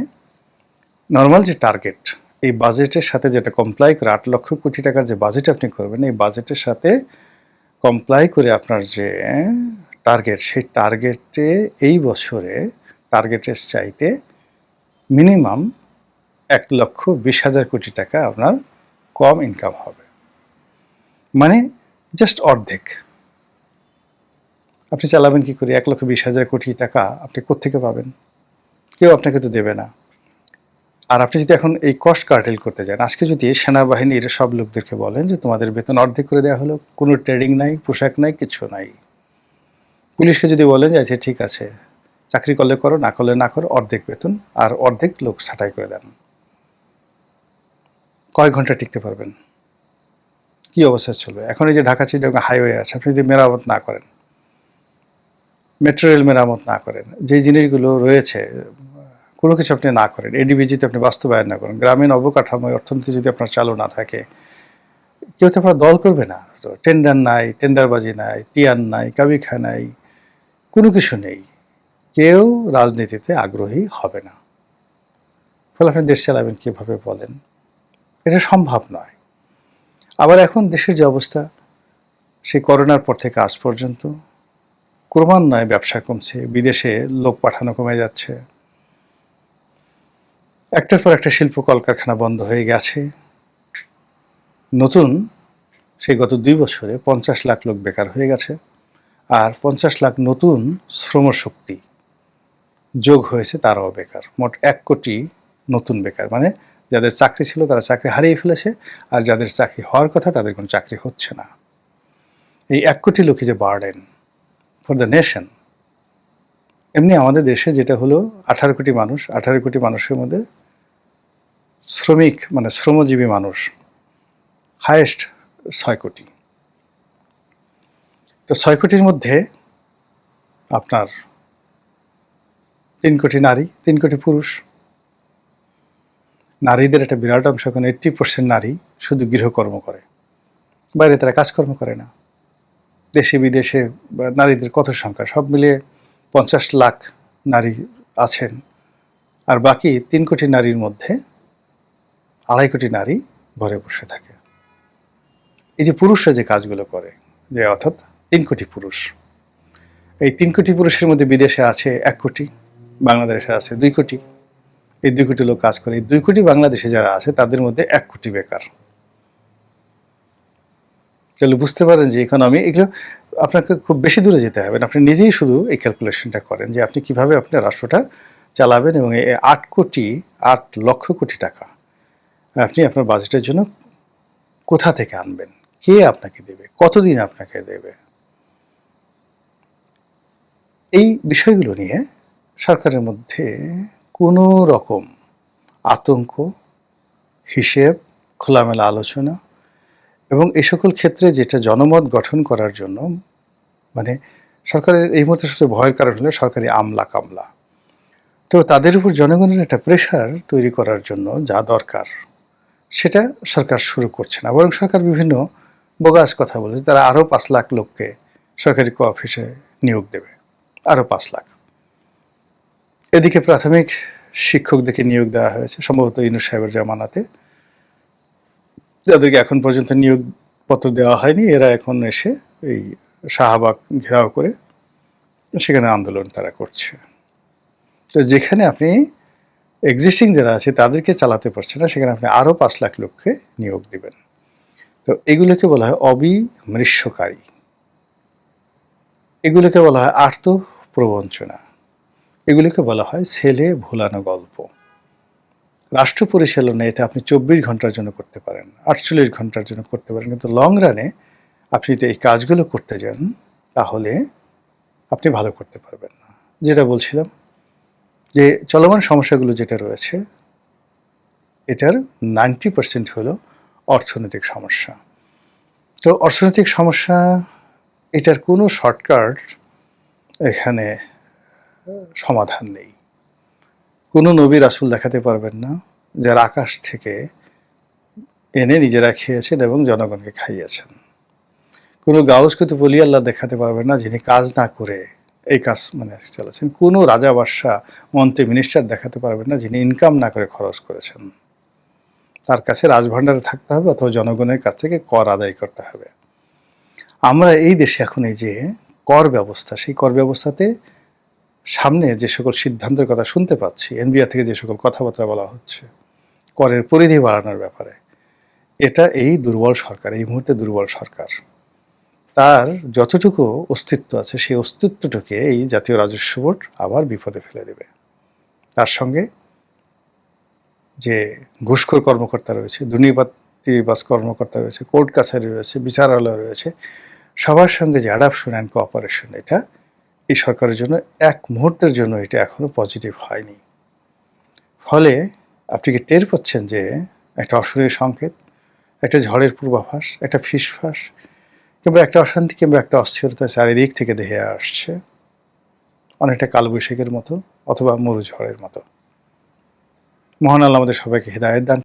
নর্মাল যে টার্গেট, এই বাজেটের সাথে যেটা কমপ্লাই করে 8 লক্ষ কোটি টাকার যে বাজেট আপনি করবেন, এই বাজেটের সাথে কমপ্লাই করে আপনার যে টার্গেট, সেই টার্গেটে এই বছরে টার্গেটের চাইতে মিনিমাম 1,20,000 কোটি টাকা আপনার কম ইনকাম হবে। মানে জাস্ট অর্ধেক। আপনি চালাবেন কি করে? 1,20,000 কোটি টাকা আপনি কোত্থেকে পাবেন? কেউ আপনাকে তো দেবে না। আর আপনি যদি এখন এই কস্ট কার্টেল করতে যান, আজকে যদি সেনাবাহিনীর সব লোকদেরকে বলেন যে তোমাদের বেতন অর্ধেক করে দেওয়া হলো, কোনো ট্রেডিং নাই, পোশাক নাই, কিছু নাই। পুলিশকে যদি বলেন যে আচ্ছা ঠিক আছে, চাকরি করলে করো, না করলে না করো, অর্ধেক বেতন আর অর্ধেক লোক ছাঁটাই করে দেন, কয় ঘন্টা টিকতে পারবেন? কি অবস্থা চলবে? এখন এই যে ঢাকা চিটাগাং হাইওয়ে আছে, আপনি যদি মেরামত না করেন, মেট্রো রেল মেরামত না করেন, যে জিনিসগুলো রয়েছে কোনো কিছু আপনি না করেন, এডিবি যদি আপনি বাস্তবায়ন না করেন, গ্রামীণ অবকাঠামো অর্থনীতি যদি আপনার চালু না থাকে, কেউ তো আপনার দল করবে না। তো টেন্ডার নাই, টেন্ডারবাজি নাই, টিয়ার নাই, কাবিখা নাই, কোনো কিছু নেই, কেউ রাজনীতিতে আগ্রহী হবে না। ফলে আপনি দেশ চালাবেন কীভাবে বলেন? এটা সম্ভব নয়। আবার এখন দেশের যে অবস্থা, সেই করোনার পর থেকে আজ পর্যন্ত ক্রমান্বয়ে ব্যবসা কমছে, বিদেশে লোক পাঠানো কমে যাচ্ছে, একটার পর একটা শিল্প কলকারখানা বন্ধ হয়ে গেছে। নতুন সেই গত 2 বছরে 50 লাখ লোক বেকার হয়ে গেছে, আর 50 লাখ নতুন শ্রমশক্তি যোগ হয়েছে, তারাও বেকার। মোট 1 কোটি নতুন বেকার। মানে যাদের চাকরি ছিল তারা চাকরি হারিয়ে ফেলেছে, আর যাদের চাকরি হওয়ার কথা তাদের কোনো চাকরি হচ্ছে না। এই 1 কোটি লোকই যে বার্ডেন ফর দ্য নেশন। এমনি আমাদের দেশে যেটা হলো 18 কোটি মানুষ, 18 কোটি মানুষের মধ্যে শ্রমিক মানে শ্রমজীবী মানুষ হায়েস্ট 6 কোটি। তো 6 কোটির মধ্যে আপনার 3 কোটি নারী, 3 কোটি পুরুষ। নারীদের একটা বিরাট অংশ, এখন 80% নারী শুধু গৃহকর্ম করে, বাইরে তারা কাজকর্ম করে না। দেশে বিদেশে নারীদের কত সংখ্যা? সব মিলিয়ে 50 লাখ নারী আছেন, আর বাকি 3 কোটি নারীর মধ্যে 2.5 কোটি নারী ঘরে বসে থাকে। এই যে পুরুষরা যে কাজগুলো করে, যে অর্থাৎ 3 কোটি পুরুষ, এই 3 কোটি পুরুষের মধ্যে বিদেশে আছে 1 কোটি, বাংলাদেশে আছে 2 কোটি। এই 2 কোটি লোক কাজ করে। এই 2 কোটি বাংলাদেশে যারা আছে তাদের মধ্যে 1 কোটি বেকার। তাহলে বুঝতে পারেন যে ইকোনমি, এগুলো আপনাকে খুব বেশি দূরে যেতে হবে না, আপনি নিজেই শুধু এই ক্যালকুলেশনটা করেন যে আপনি কিভাবে আপনার রাষ্ট্রটা চালাবেন, এবং এই 8 লক্ষ কোটি টাকা আপনি আপনার বাজেটের জন্য কোথা থেকে আনবেন, কে আপনাকে দেবে, কতদিন আপনাকে দেবে। এই বিষয়গুলো নিয়ে সরকারের মধ্যে কোনো রকম আতঙ্ক, হিসেব, খোলামেলা আলোচনা, এবং এই সকল ক্ষেত্রে যেটা জনমত গঠন করার জন্য, মানে সরকারের এই মুহূর্তে সবচেয়ে ভয়ের কারণ হলো সরকারি আমলা কামলা। তো তাদের উপর জনগণের একটা প্রেশার তৈরি করার জন্য যা দরকার সেটা সরকার শুরু করছে না, বরং সরকার বিভিন্ন বোগাস কথা বলছে। তারা আরও 5 লাখ লোককে সরকারি অফিসে নিয়োগ দেবে, আরও 5 লাখ। এদিকে প্রাথমিক শিক্ষকদেরকে নিয়োগ দেওয়া হয়েছে সম্ভবত ইউনূস সাহেবের জামানাতে, যাদেরকে এখন পর্যন্ত নিয়োগ পত্র দেওয়া হয়নি, এরা এখন এসে এই শাহবাগ ঘেরাও করে সেখানে আন্দোলন তারা করছে। তো যেখানে আপনি এক্সিস্টিং যারা আছে তাদেরকে চালাতে পারছে না, সেখানে আপনি আরও 5 লাখ লোককে নিয়োগ দিবেন। তো এগুলোকে বলা হয় অবিমৃষ্যকারী, এগুলোকে বলা হয় আর্তপ্রবঞ্চনা, এগুলোকে বলা হয় ছেলে ভোলানো গল্প। রাষ্ট্র পরিচালনা এটা আপনি 24 ঘন্টার জন্য করতে পারেন, 48 ঘন্টার জন্য করতে পারেন, কিন্তু লং রানে আপনি যদি এই কাজগুলো করতে যান তাহলে আপনি ভালো করতে পারবেন না। যেটা বলছিলাম যে চলমান সমস্যাগুলো যেটা রয়েছে এটার 90% হলো অর্থনৈতিক সমস্যা। তো অর্থনৈতিক সমস্যা, এটার কোনো শর্টকাট এখানে সমাধান নেই। কোনো নবী রাসূল দেখাতে পারবেন না যারা আকাশ থেকে এনে নিজেরা খেয়েছেন এবং জনগণকে খাইয়েছেন। কোনো গাউস কুতুব ওলি আল্লাহ দেখাতে পারবেন না যিনি কাজ না করে এই কাজ চালাচ্ছেন। কোনো রাজা বাদশাহ মন্ত্রী মিনিস্টার দেখাতে পারবেন না যিনি ইনকাম না করে খরচ করেছেন। তার কাছে রাজভাণ্ডারে থাকতে হবে অথবা জনগণের কাছ থেকে কর আদায় করতে হবে। আমরা এই দেশে এখন এই যে কর ব্যবস্থা, সেই কর ব্যবস্থাতে সামনে যে সকল সিদ্ধান্তের কথা শুনতে পাচ্ছি, এনবিআর থেকে যে সকল কথাবার্তা বলা হচ্ছে করের পরিধি বাড়ানোর ব্যাপারে, এটা এই দুর্বল সরকার, এই মুহূর্তে দুর্বল সরকার, তার যতটুকু অস্তিত্ব আছে সেই অস্তিত্বটাকে এই জাতীয় রাজস্ব বোর্ড আবার বিপদে ফেলে দেবে। তার সঙ্গে যে ঘুষখোর কর্মকর্তা রয়েছে, দুর্নীতিবাজ কর্মকর্তা রয়েছে, কোর্ট কাছারি রয়েছে, বিচারালয় রয়েছে, সবার সঙ্গে যে অ্যাডাপশন অ্যান্ড কোঅপারেশন, এটা এই সরকারের জন্য এক মুহূর্তের জন্য এটা এখনো পজিটিভ হয়নি। ফলে আপনি কি টের পাচ্ছেন যে একটা অশরীর সংকেত, একটা ঝড়ের পূর্বাভাস, একটা ফিসফাস কিংবা একটা অশান্তি কিংবা একটা অস্থিরতা চারিদিক থেকে ধেয়ে আসছে, অনেকটা কালবৈশাখীর মতো অথবা মরু ঝড়ের মতো। মহান আল্লাহ আমাদের সবাইকে হিদায়াত দান